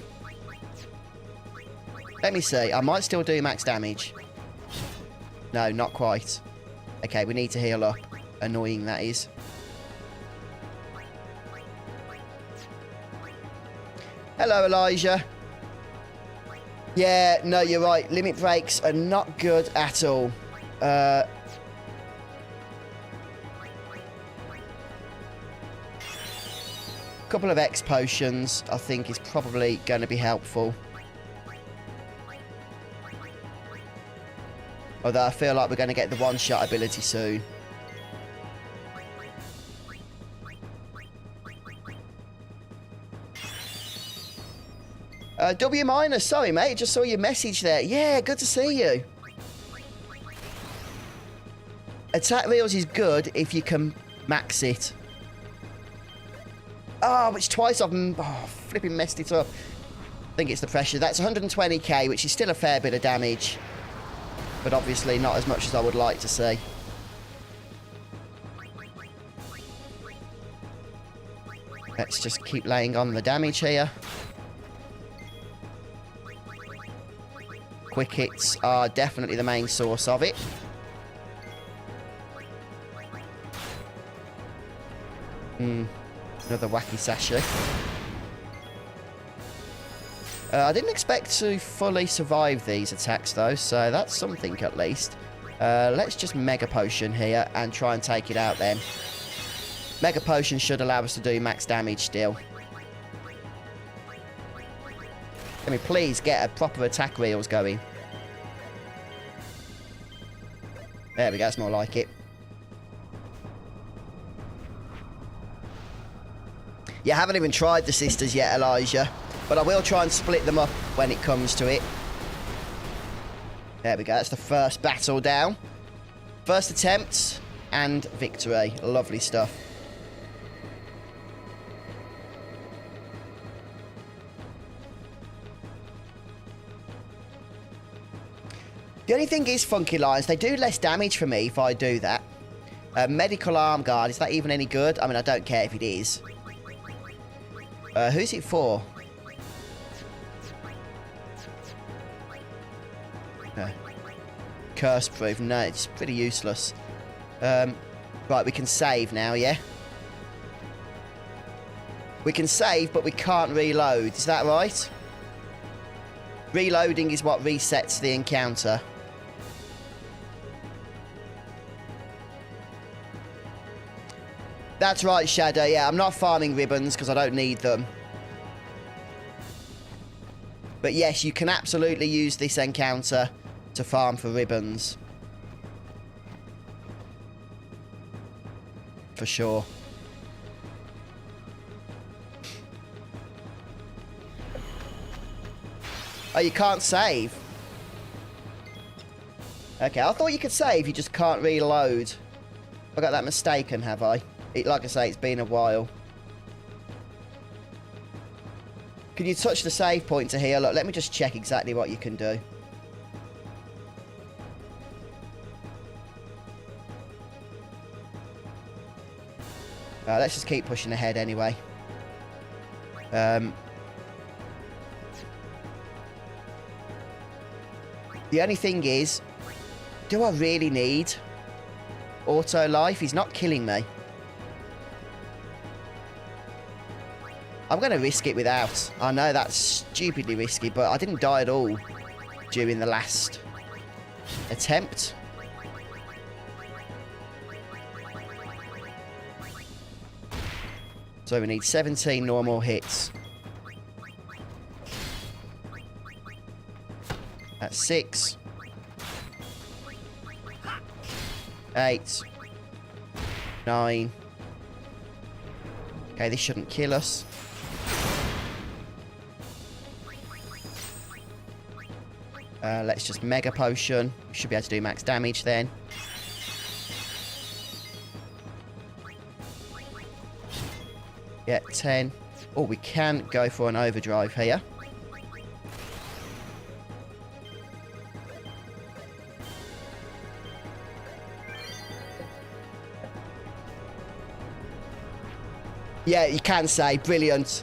Let me see. I might still do max damage. No, not quite. Okay, we need to heal up. Annoying, that is. Hello, Elijah. Yeah, no, you're right. Limit breaks are not good at all. Couple of X potions, I think, is probably going to be helpful. Although I feel like we're going to get the one-shot ability soon. W minus, sorry mate, just saw your message there. Yeah, good to see you. Attack reels is good if you can max it. Oh, which twice I've flipping messed it up. I think it's the pressure. That's 120k, which is still a fair bit of damage. But obviously not as much as I would like to see. Let's just keep laying on the damage here. Quick hits are definitely the main source of it. Another wacky sachet. I didn't expect to fully survive these attacks though, so that's something at least. Let's just Mega Potion here and try and take it out then. Mega Potion should allow us to do max damage still. Can we please get a proper attack reels going? There we go, that's more like it. Yeah, I haven't even tried the sisters yet, Elijah. But I will try and split them up when it comes to it. There we go, that's the first battle down. First attempt and victory. Lovely stuff. The only thing is, Funky Lions, they do less damage for me if I do that. Medical Arm Guard, is that even any good? I mean, I don't care if it is. Who's it for? Curse proof. No, it's pretty useless. Right, we can save now, yeah? We can save, but we can't reload. Is that right? Reloading is what resets the encounter. That's right, Shadow. Yeah, I'm not farming ribbons because I don't need them. But yes, you can absolutely use this encounter to farm for ribbons. For sure. Oh, you can't save? Okay, I thought you could save, you just can't reload. I got that mistaken, have I? Like I say, it's been a while. Can you touch the save point to here? Look, let me just check exactly what you can do. Let's just keep pushing ahead anyway. The only thing is, do I really need auto life? He's not killing me. I'm going to risk it without. I know that's stupidly risky, but I didn't die at all during the last attempt. So we need 17 normal hits. That's 6. 8. 9. Okay, this shouldn't kill us. Let's just Mega Potion. We should be able to do max damage then. Yeah, 10. Oh, we can go for an overdrive here. Yeah, you can say. Brilliant.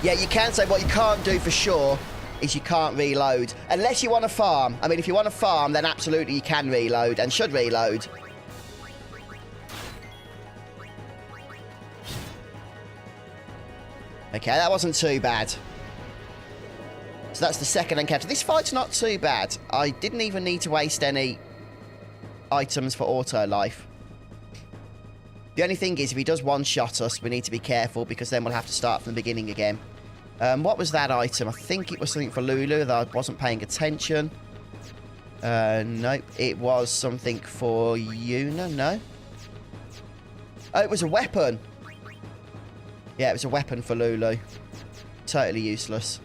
Yeah, you can say. What you can't do for sure is you can't reload. Unless you want to farm. I mean, if you want to farm, then absolutely you can reload and should reload. Okay, that wasn't too bad. So that's the second encounter. This fight's not too bad. I didn't even need to waste any items for auto life. The only thing is, if he does one-shot us, we need to be careful because then we'll have to start from the beginning again. What was that item? I think it was something for Lulu that I wasn't paying attention. Nope. It was something for Yuna, no? Oh, it was a weapon. Yeah, it was a weapon for Lulu. Totally useless.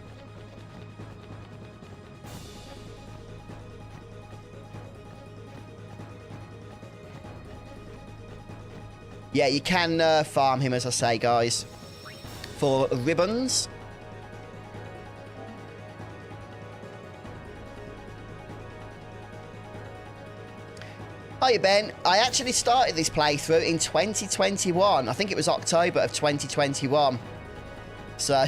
Yeah, you can farm him, as I say, guys, for ribbons. Hiya, Ben. I actually started this playthrough in 2021. I think it was October of 2021. So,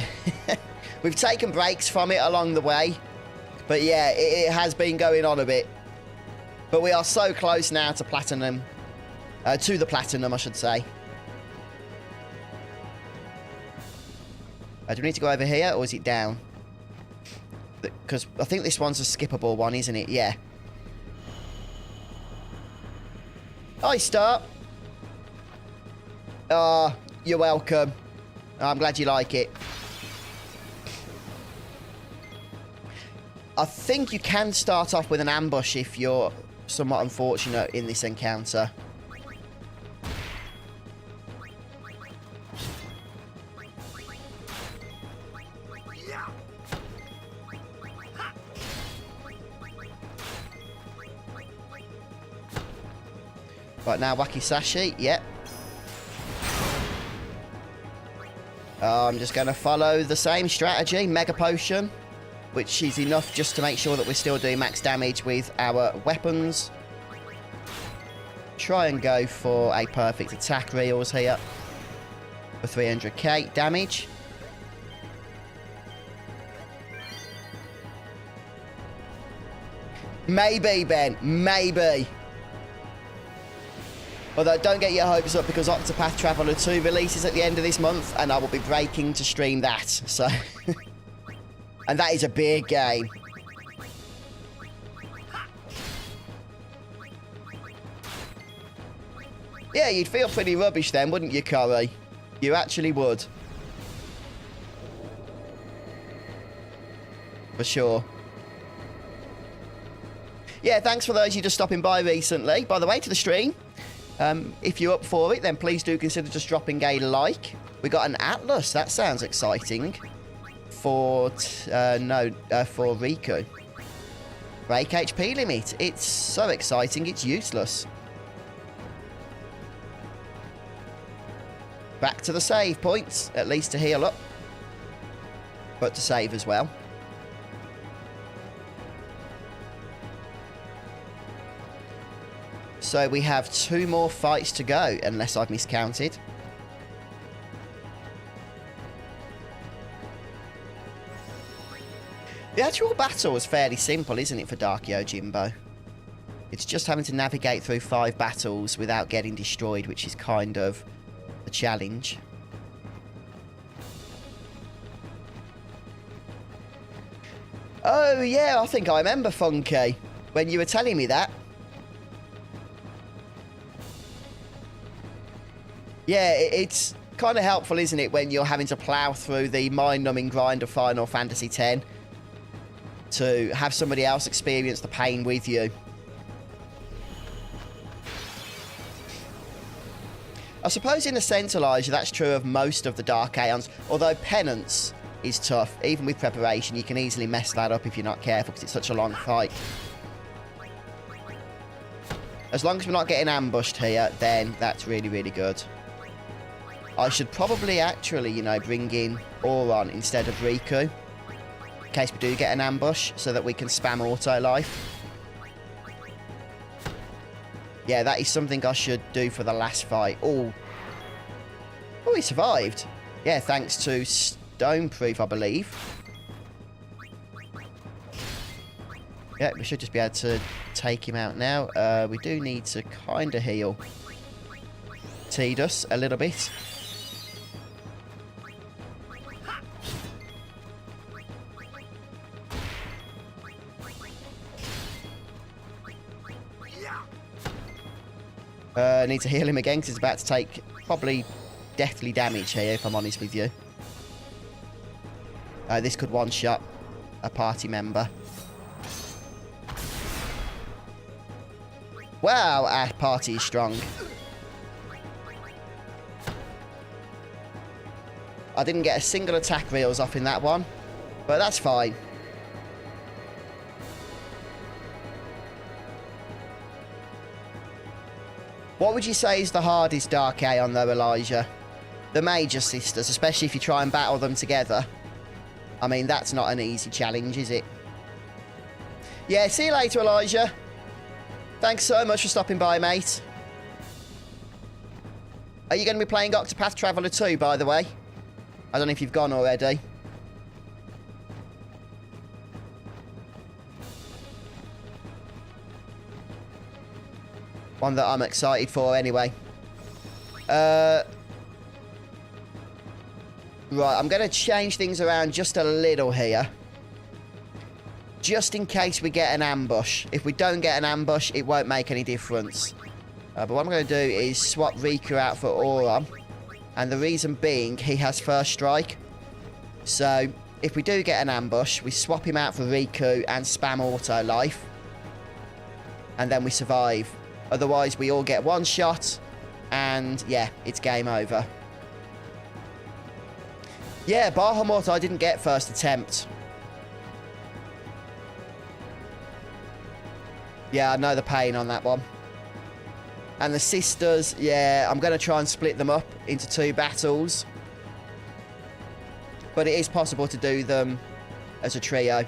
we've taken breaks from it along the way. But yeah, it has been going on a bit. But we are so close now to platinum. To the platinum, I should say. Do we need to go over here, or is it down? Because I think this one's a skippable one, isn't it? Yeah. Hi, Star. Oh, you're welcome. I'm glad you like it. I think you can start off with an ambush if you're somewhat unfortunate in this encounter. Right, now Wakizashi, yep. I'm just going to follow the same strategy, Mega Potion, which is enough just to make sure that we're still doing max damage with our weapons. Try and go for a perfect attack reels here for 300k damage. Maybe, Ben, maybe. Although, don't get your hopes up because Octopath Traveler 2 releases at the end of this month, and I will be breaking to stream that, so... And that is a big game. Yeah, you'd feel pretty rubbish then, wouldn't you, Corey? You actually would. For sure. Yeah, thanks for those you just stopping by recently. By the way, to the stream. If you're up for it, then please do consider just dropping a like. We got an Atlas. That sounds exciting. For Riku. Break HP limit. It's so exciting, it's useless. Back to the save points, at least to heal up. But to save as well. So we have 2 more fights to go, unless I've miscounted. The actual battle is fairly simple, isn't it, for Dark Yojimbo? It's just having to navigate through 5 battles without getting destroyed, which is kind of a challenge. Oh, yeah, I think I remember, Funky, when you were telling me that. Yeah, it's kind of helpful, isn't it, when you're having to plough through the mind-numbing grind of Final Fantasy X. to have somebody else experience the pain with you. I suppose in a sense, Elijah, that's true of most of the Dark Aeons, although Penance is tough. Even with preparation, you can easily mess that up if you're not careful because it's such a long fight. As long as we're not getting ambushed here, then that's really, really good. I should probably actually, you know, bring in Auron instead of Riku, in case we do get an ambush, so that we can spam auto life. Yeah, that is something I should do for the last fight. Oh, he survived. Yeah, thanks to Stoneproof, I believe. Yeah, we should just be able to take him out now. We do need to kind of heal Tidus a little bit. Need to heal him again because he's about to take probably deathly damage here, if I'm honest with you. This could one-shot a party member. Wow, our party is strong. I didn't get a single attack reels off in that one, but that's fine. What would you say is the hardest Dark Aeon though, Elijah? The Major Sisters, especially if you try and battle them together. I mean, that's not an easy challenge, is it? Yeah, see you later, Elijah. Thanks so much for stopping by, mate. Are you going to be playing Octopath Traveler 2, by the way? I don't know if you've gone already. One that I'm excited for anyway. Right, I'm going to change things around just a little here. Just in case we get an ambush. If we don't get an ambush, it won't make any difference. But what I'm going to do is swap Riku out for Auron. And the reason being, he has first strike. So, if we do get an ambush, we swap him out for Riku and spam auto life. And then we survive. Otherwise, we all get one shot. And, yeah, it's game over. Yeah, Bahamut I didn't get first attempt. Yeah, I know the pain on that one. And the sisters, yeah, I'm going to try and split them up into 2 battles. But it is possible to do them as a trio.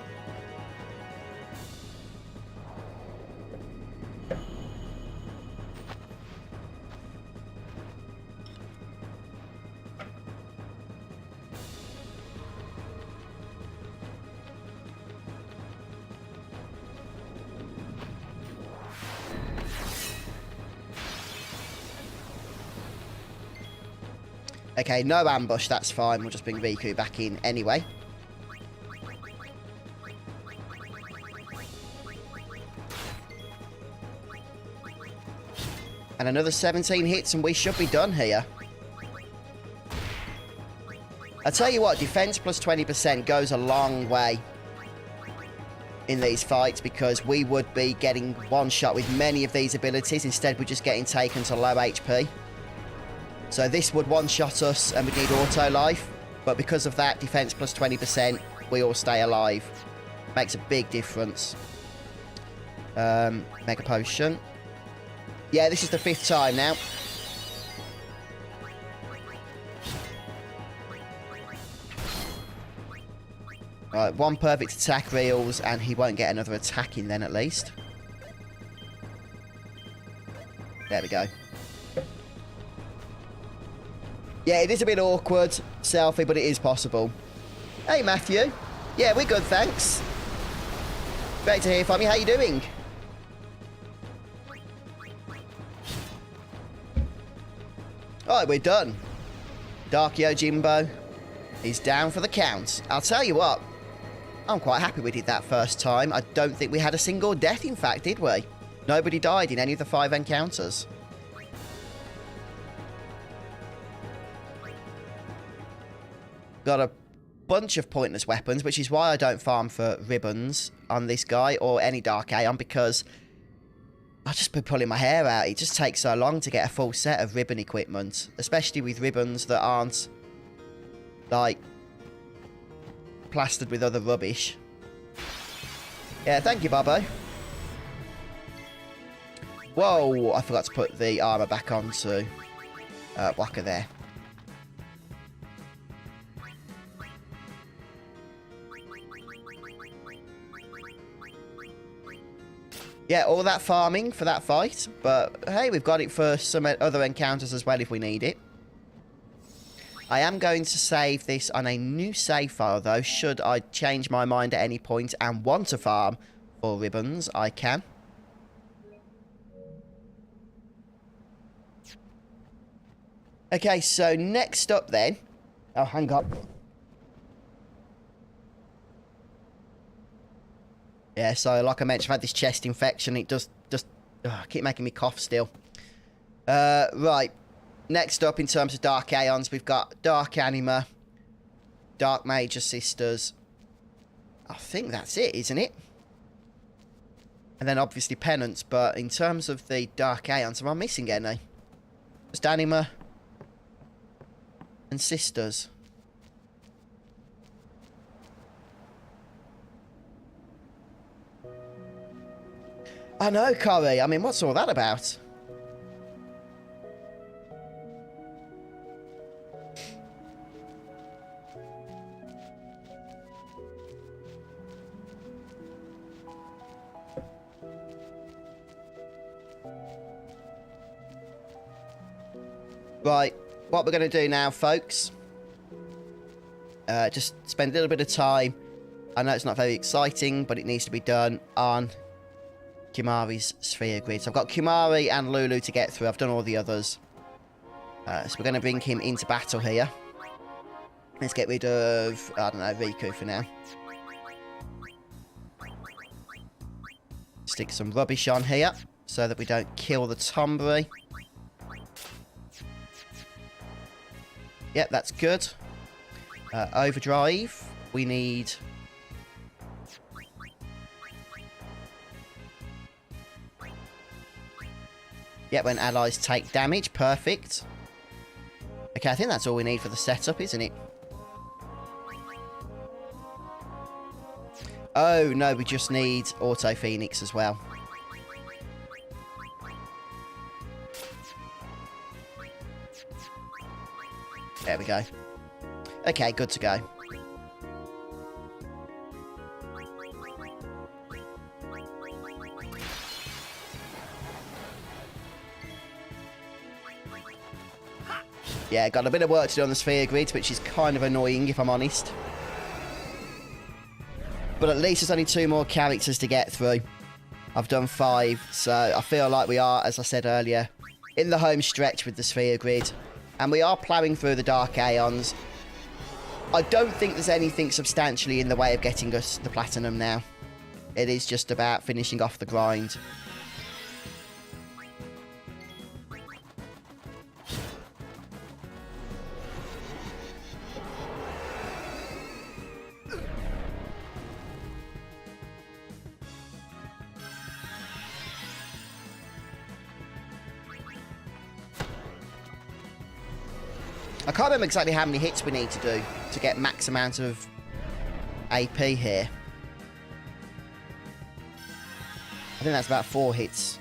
Okay, no ambush, that's fine. We'll just bring Riku back in anyway. And another 17 hits and we should be done here. I tell you what, defense plus 20% goes a long way in these fights because we would be getting one shot with many of these abilities. Instead, we're just getting taken to low HP. So this would one-shot us and we need auto life. But because of that, defense plus 20%, we all stay alive. Makes a big difference. Mega potion. Yeah, this is the 5th time now. Right, 1 perfect attack reels and he won't get another attack in then at least. There we go. Yeah, it is a bit awkward, Selfie, but it is possible. Hey, Matthew. Yeah, we're good, thanks. Great to hear from you. How you doing? Alright, we're done. Dark Yojimbo is down for the count. I'll tell you what, I'm quite happy we did that first time. I don't think we had a single death, in fact, did we? Nobody died in any of the 5 encounters. Got a bunch of pointless weapons, which is why I don't farm for ribbons on this guy or any Dark Aeon, because I'll just be pulling my hair out. It just takes so long to get a full set of ribbon equipment, especially with ribbons that aren't, like, plastered with other rubbish. Yeah, thank you, Bobo. Whoa, I forgot to put the armor back onto Waka there. Yeah, all that farming for that fight, but hey, we've got it for some other encounters as well if we need it. I am going to save this on a new save file though. Should I change my mind at any point and want to farm for ribbons, I can. Okay, so next up then... Oh, hang on. Yeah, so like I mentioned, I've had this chest infection. It just keep making me cough still. Right. Next up, in terms of Dark Aeons, we've got Dark Anima, Dark Major Sisters. I think that's it, isn't it? And then obviously Penance, but in terms of the Dark Aeons, am I missing any? Just Anima and Sisters. I know, Corey. I mean, what's all that about? Right, what we're going to do now, folks, just spend a little bit of time. I know it's not very exciting, but it needs to be done on Kimari's sphere grid. So I've got Kimari and Lulu to get through. I've done all the others. So we're going to bring him into battle here. Let's get rid of, I don't know, Riku for now. Stick some rubbish on here so that we don't kill the Tombury. Yep, that's good. Overdrive. We need... Yep, when allies take damage. Perfect. Okay, I think that's all we need for the setup, isn't it? Oh, no, we just need Auto Phoenix as well. There we go. Okay, good to go. Yeah, got a bit of work to do on the sphere grid, which is kind of annoying, if I'm honest. But at least there's only 2 more characters to get through. I've done 5, so I feel like we are, as I said earlier, in the home stretch with the sphere grid. And we are ploughing through the Dark Aeons. I don't think there's anything substantially in the way of getting us the platinum now. It is just about finishing off the grind. I can't remember exactly how many hits we need to do to get max amount of AP here. I think that's about 4 hits.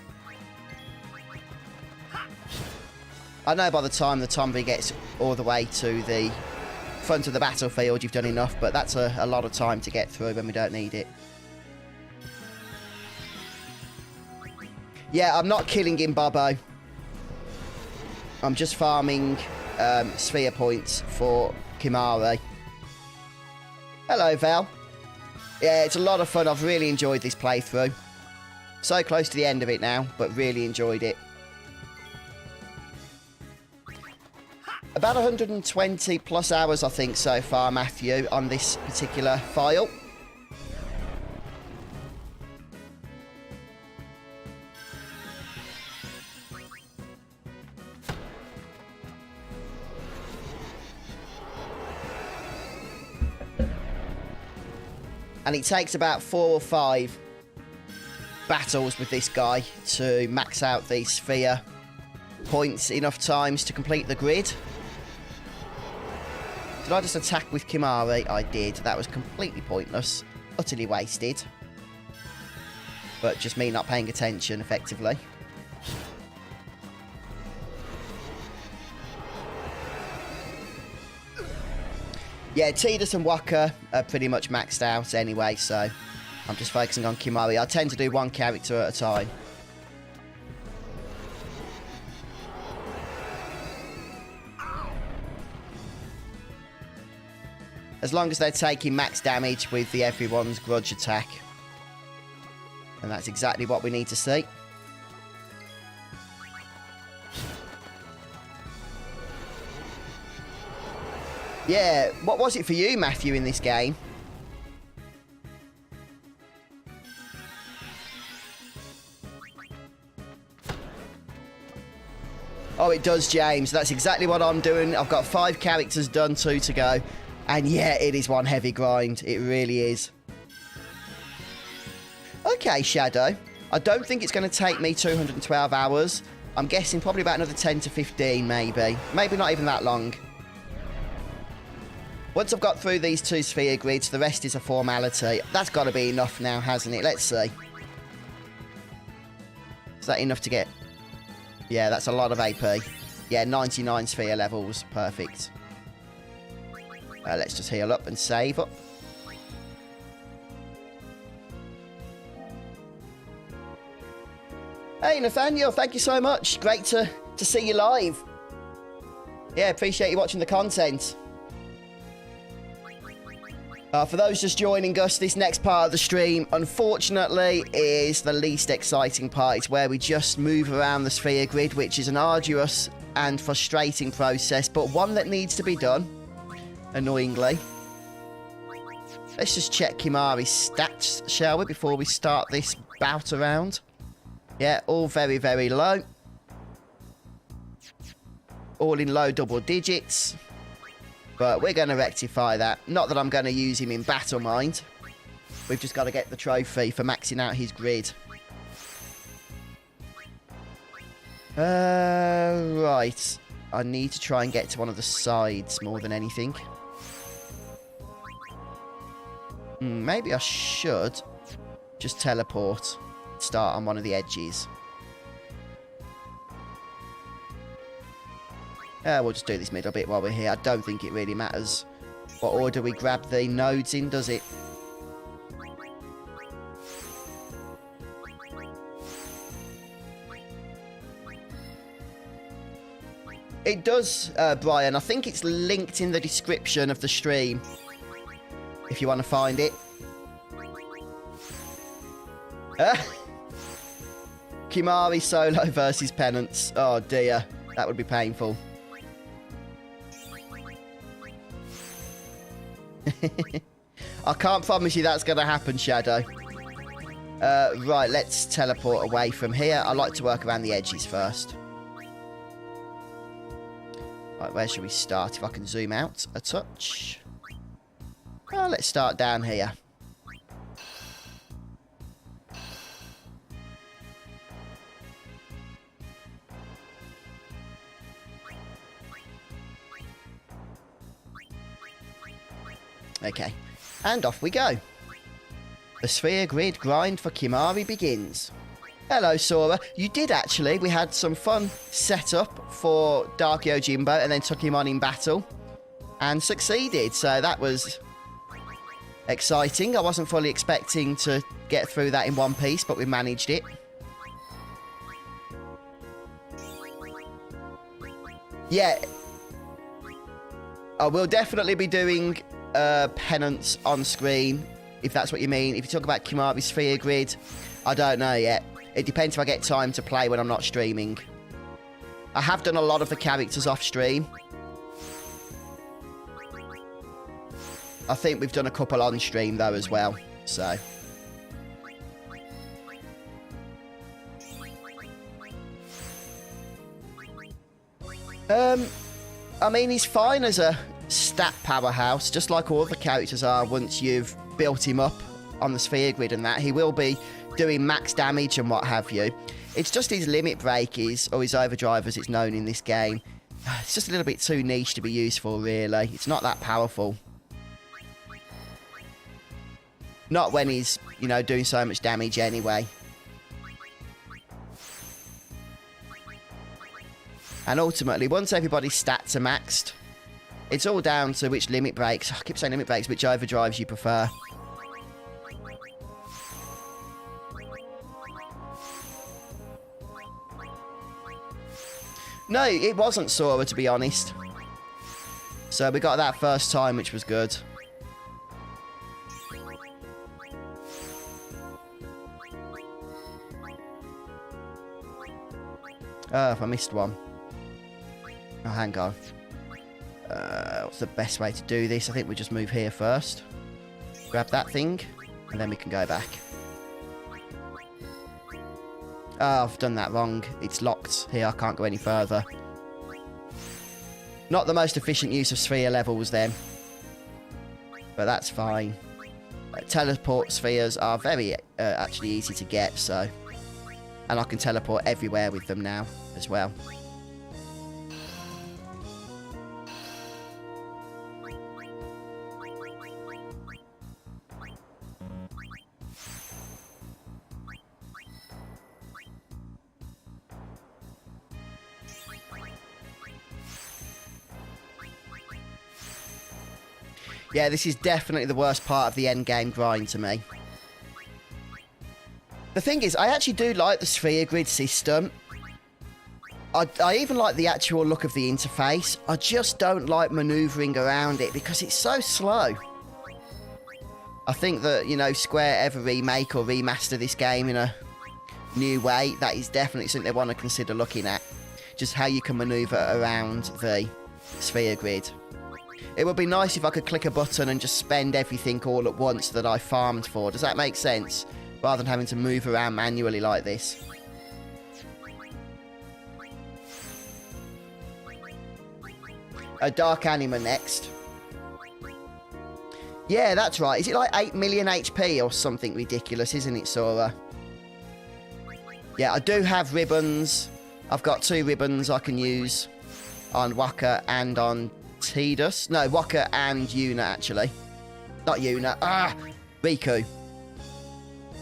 I know by the time the Tombury gets all the way to the front of the battlefield, you've done enough, but that's a lot of time to get through when we don't need it. Yeah, I'm not killing him, Bobo. I'm just farming... sphere points for Kimari. Hello, Val. Yeah, it's a lot of fun. I've really enjoyed this playthrough. So close to the end of it now, but really enjoyed it. About 120 plus hours, I think, so far, Matthew, on this particular file. And it takes about 4 or 5 battles with this guy to max out the sphere points enough times to complete the grid. Did I just attack with Kimari? I did. That was completely pointless. Utterly wasted. But just me not paying attention, effectively. Yeah, Tidus and Waka are pretty much maxed out anyway, so I'm just focusing on Kimari. I tend to do one character at a time. As long as they're taking max damage with the everyone's grudge attack. And that's exactly what we need to see. Yeah, what was it for you, Matthew, in this game? Oh, it does, James. That's exactly what I'm doing. I've got 5 characters done, 2 to go. And yeah, it is one heavy grind. It really is. Okay, Shadow. I don't think it's going to take me 212 hours. I'm guessing probably about another 10 to 15, maybe. Maybe not even that long. Once I've got through these 2 sphere grids, the rest is a formality. That's got to be enough now, hasn't it? Let's see. Is that enough to get... Yeah, that's a lot of AP. Yeah, 99 sphere levels. Perfect. Let's just heal up and save up. Hey, Nathaniel, thank you so much. Great to see you live. Yeah, appreciate you watching the content. For those just joining us, this next part of the stream, unfortunately, is the least exciting part. It's where we just move around the sphere grid, which is an arduous and frustrating process, but one that needs to be done, annoyingly. Let's just check Kimari's stats, shall we, before we start this bout around. Yeah, all very, very low. All in low double digits. But we're going to rectify that. Not that I'm going to use him in battle, mind. We've just got to get the trophy for maxing out his grid. Right. I need to try and get to one of the sides more than anything. Maybe I should just teleport. Start on one of the edges. We'll just do this middle bit while we're here. I don't think it really matters what order we grab the nodes in, does it? It does, Brian. I think it's linked in the description of the stream, if you want to find it. Kimari solo versus Penance. Oh dear, that would be painful. I can't promise you that's going to happen, Shadow. Right, let's teleport away from here. I like to work around the edges first. Right, where should we start? If I can zoom out a touch. Oh, let's start down here. Okay, and off we go. The sphere grid grind for Kimari begins. Hello, Sora. You did actually. We had some fun setup for Dark Yojimbo and then took him on in battle and succeeded. So that was exciting. I wasn't fully expecting to get through that in one piece, but we managed it. Yeah. I will definitely be doing Penance on screen, if that's what you mean. If you talk about Kimari's sphere grid, I don't know yet. It depends if I get time to play when I'm not streaming. I have done a lot of the characters off stream. I think we've done a couple on stream though as well, so. I mean, he's fine as a stat powerhouse, just like all the characters are once you've built him up on the sphere grid and that. He will be doing max damage and what have you. It's just his limit break is, or his overdrive as it's known in this game. It's just a little bit too niche to be useful, really. It's not that powerful. Not when he's, you know, doing so much damage anyway. And ultimately, once everybody's stats are maxed, it's all down to which limit breaks, I keep saying limit breaks, which overdrives you prefer. No, it wasn't Sora, to be honest. So we got that first time, which was good. Oh, I missed one. Oh, hang on. What's the best way to do this? I think we just move here first. Grab that thing, and then we can go back. Oh, I've done that wrong. It's locked here. I can't go any further. Not the most efficient use of sphere levels then. But that's fine. Teleport spheres are very actually easy to get, so... And I can teleport everywhere with them now as well. Yeah, this is definitely the worst part of the endgame grind to me. The thing is, I actually do like the sphere grid system. I even like the actual look of the interface. I just don't like manoeuvring around it because it's so slow. I think that, you know, Square ever remake or remaster this game in a new way, that is definitely something they want to consider looking at. Just how you can manoeuvre around the sphere grid. It would be nice if I could click a button and just spend everything all at once that I farmed for. Does that make sense? Rather than having to move around manually like this. A Dark Anima next. Yeah, that's right. Is it like 8 million HP or something ridiculous, isn't it, Sora? Yeah, I do have ribbons. I've got 2 ribbons I can use on Waka and on Tidus. No, Waka and Yuna, actually. Not Yuna. Ah! Riku.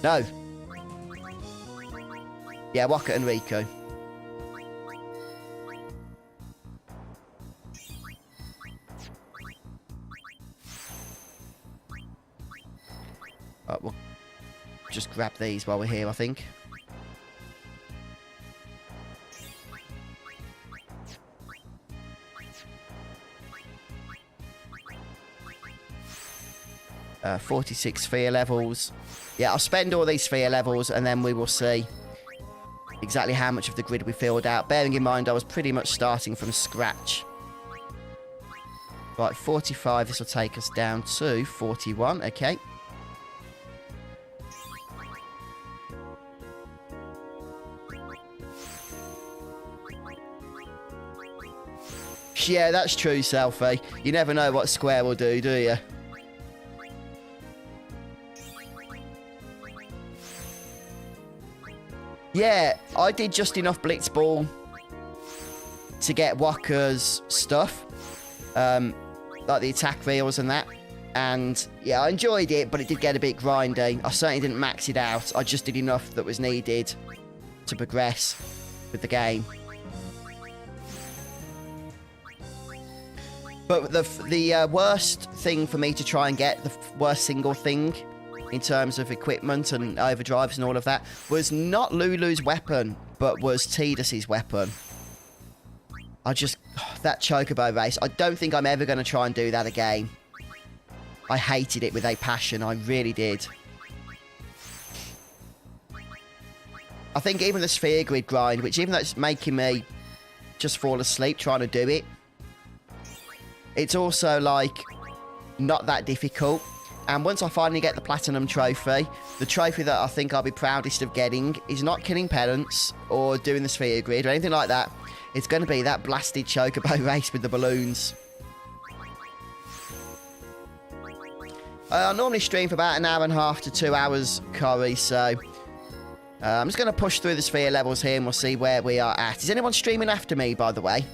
No. Yeah, Waka and Riku. We'll just grab these while we're here, I think. Uh, 46 sphere levels. Yeah, I'll spend all these sphere levels and then we will see exactly how much of the grid we filled out. Bearing in mind I was pretty much starting from scratch. Right, 45. This will take us down to 41. Okay. Yeah, that's true, Selfie. You never know what Square will do you? Yeah, I did just enough Blitzball to get Waka's stuff. Like the attack reels and that. And, yeah, I enjoyed it, but it did get a bit grindy. I certainly didn't max it out. I just did enough that was needed to progress with the game. But the worst thing for me to try and get, the worst single thing in terms of equipment and overdrives and all of that, was not Lulu's weapon, but was Tidus's weapon. That Chocobo race, I don't think I'm ever going to try and do that again. I hated it with a passion, I really did. I think even the sphere grid grind, which even though it's making me just fall asleep trying to do it, it's also, like, not that difficult. And once I finally get the Platinum Trophy, the trophy that I think I'll be proudest of getting is not killing parents or doing the sphere grid or anything like that. It's going to be that blasted Chocobo race with the balloons. I normally stream for about 1.5 to 2 hours, Corey, so... I'm just going to push through the sphere levels here and we'll see where we are at. Is anyone streaming after me, by the way?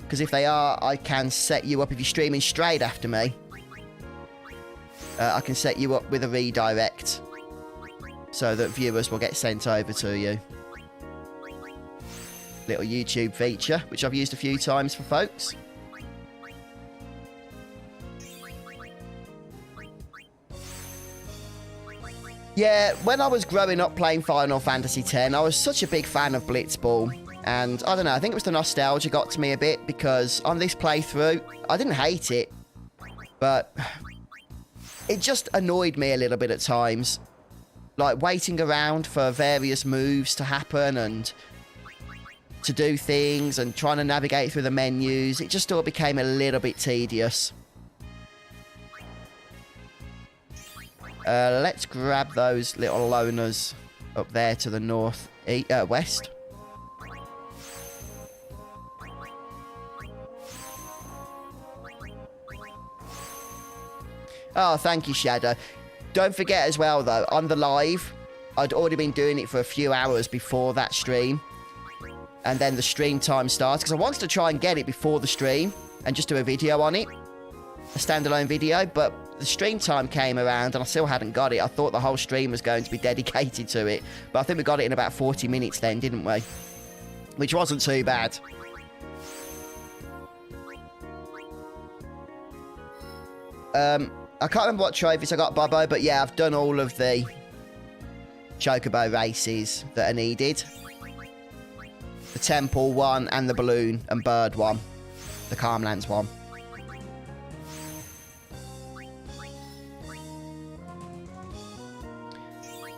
Because if they are, I can set you up. If you're streaming straight after me, I can set you up with a redirect so that viewers will get sent over to you. Little YouTube feature, which I've used a few times for folks. Yeah, when I was growing up playing Final Fantasy X, I was such a big fan of Blitzball. And I don't know, I think it was the nostalgia got to me a bit because on this playthrough, I didn't hate it, but it just annoyed me a little bit at times. Like waiting around for various moves to happen and to do things and trying to navigate through the menus. It just all became a little bit tedious. Let's grab those little loners up there to the north, west. Oh, thank you, Shadow. Don't forget as well, though, on the live, I'd already been doing it for a few hours before that stream. And then the stream time starts, because I wanted to try and get it before the stream and just do a video on it. A standalone video, but the stream time came around and I still hadn't got it. I thought the whole stream was going to be dedicated to it. But I think we got it in about 40 minutes then, didn't we? Which wasn't too bad. I can't remember what trophies I got, Bobo, but yeah, I've done all of the Chocobo races that are needed. The Temple one and the Balloon and Bird one. The Calmlands one.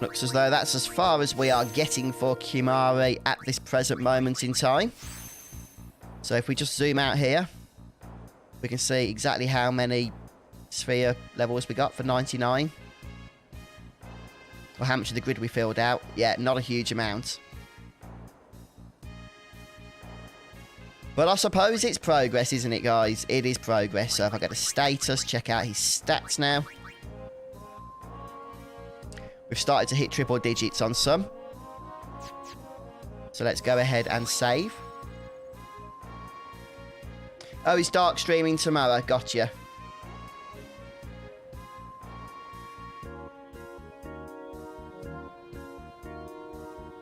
Looks as though that's as far as we are getting for Kimari at this present moment in time. So if we just zoom out here, we can see exactly how many sphere levels we got for 99. Or how much of the grid we filled out. Yeah, not a huge amount. But I suppose it's progress, isn't it, guys? It is progress. So if I go to status, check out his stats now. We've started to hit triple digits on some. So let's go ahead and save. Oh, he's dark streaming tomorrow. Gotcha.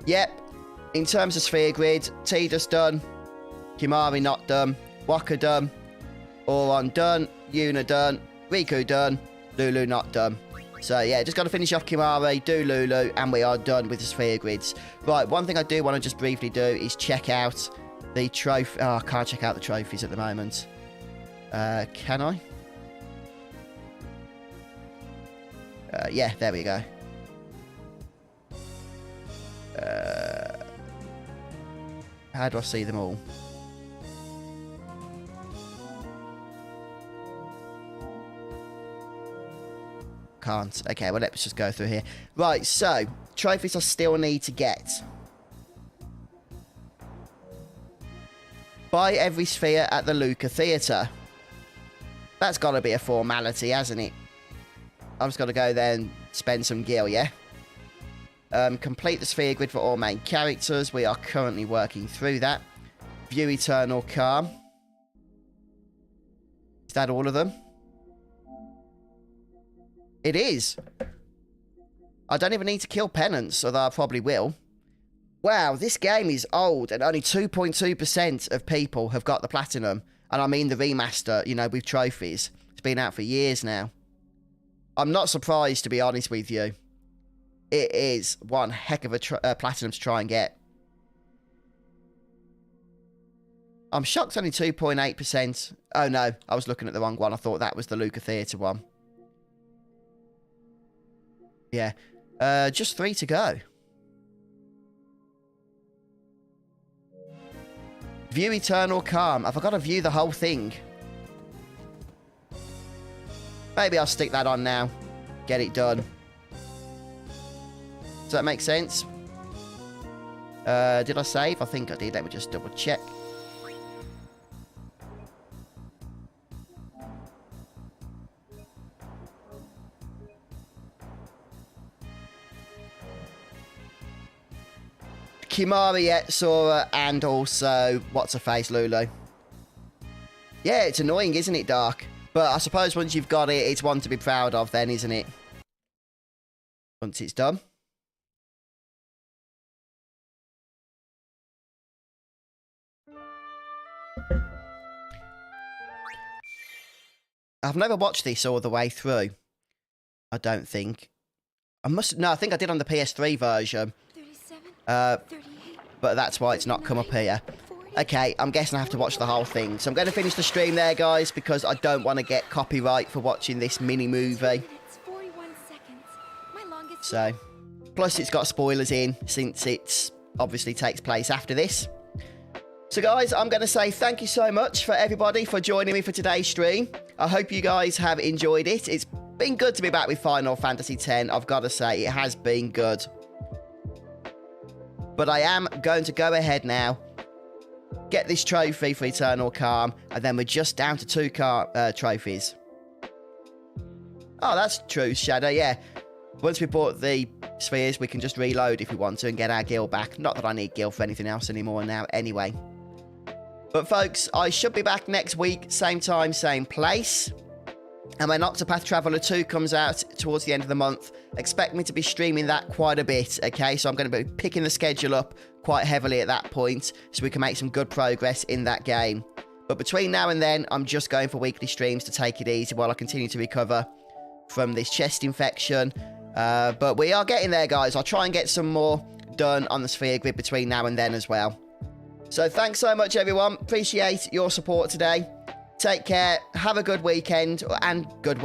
Yep. In terms of sphere grid, Tidus done. Kimari not done. Waka done. Auron done. Yuna done. Riku done. Lulu not done. So, yeah, just got to finish off Kimari, do Lulu, and we are done with the sphere grids. Right, one thing I do want to just briefly do is check out the trophy. Oh, I can't check out the trophies at the moment. Can I? Yeah, there we go. How do I see them all? Can't. Okay, well, let's just go through here. Right, so, trophies I still need to get. Buy every sphere at the Lucca Theatre. That's got to be a formality, hasn't it? I've just got to go there and spend some gil, yeah? Complete the sphere grid for all main characters. We are currently working through that. View Eternal Calm. Is that all of them? It is. I don't even need to kill Penance, although I probably will. Wow, this game is old, and only 2.2% of people have got the Platinum. And I mean the remaster, you know, with trophies. It's been out for years now. I'm not surprised, to be honest with you. It is one heck of a Platinum to try and get. I'm shocked only 2.8%. Oh, no, I was looking at the wrong one. I thought that was the Lucca Theatre one. Yeah, just 3 to go. View Eternal Calm. Have I got to view the whole thing? Maybe I'll stick that on now. Get it done. Does that make sense? Did I save? I think I did. Let me just double check. Kimara yet, Sora, and also, what's her face, Lulu. Yeah, it's annoying, isn't it, Dark? But I suppose once you've got it, it's one to be proud of then, isn't it? Once it's done. I've never watched this all the way through. I don't think. No, I think I did on the PS3 version. 37, but that's why it's not come up here. Okay, I'm guessing I have to watch the whole thing. So I'm going to finish the stream there, guys, because I don't want to get copyright for watching this mini-movie. So, plus it's got spoilers in, since it obviously takes place after this. So, guys, I'm going to say thank you so much for everybody for joining me for today's stream. I hope you guys have enjoyed it. It's been good to be back with Final Fantasy X, I've got to say. It has been good. But I am going to go ahead now, get this trophy for Eternal Calm, and then we're just down to 2 trophies. Oh, that's true, Shadow, yeah. Once we bought the spheres, we can just reload if we want to and get our gil back. Not that I need gil for anything else anymore now anyway. But folks, I should be back next week, same time, same place. And when Octopath Traveler 2 comes out towards the end of the month, expect me to be streaming that quite a bit, okay? So I'm going to be picking the schedule up quite heavily at that point, so we can make some good progress in that game. But between now and then, I'm just going for weekly streams to take it easy while I continue to recover from this chest infection. But we are getting there, guys. I'll try and get some more done on the sphere grid between now and then as well. So thanks so much, everyone. Appreciate your support today. Take care. Have a good weekend and good week.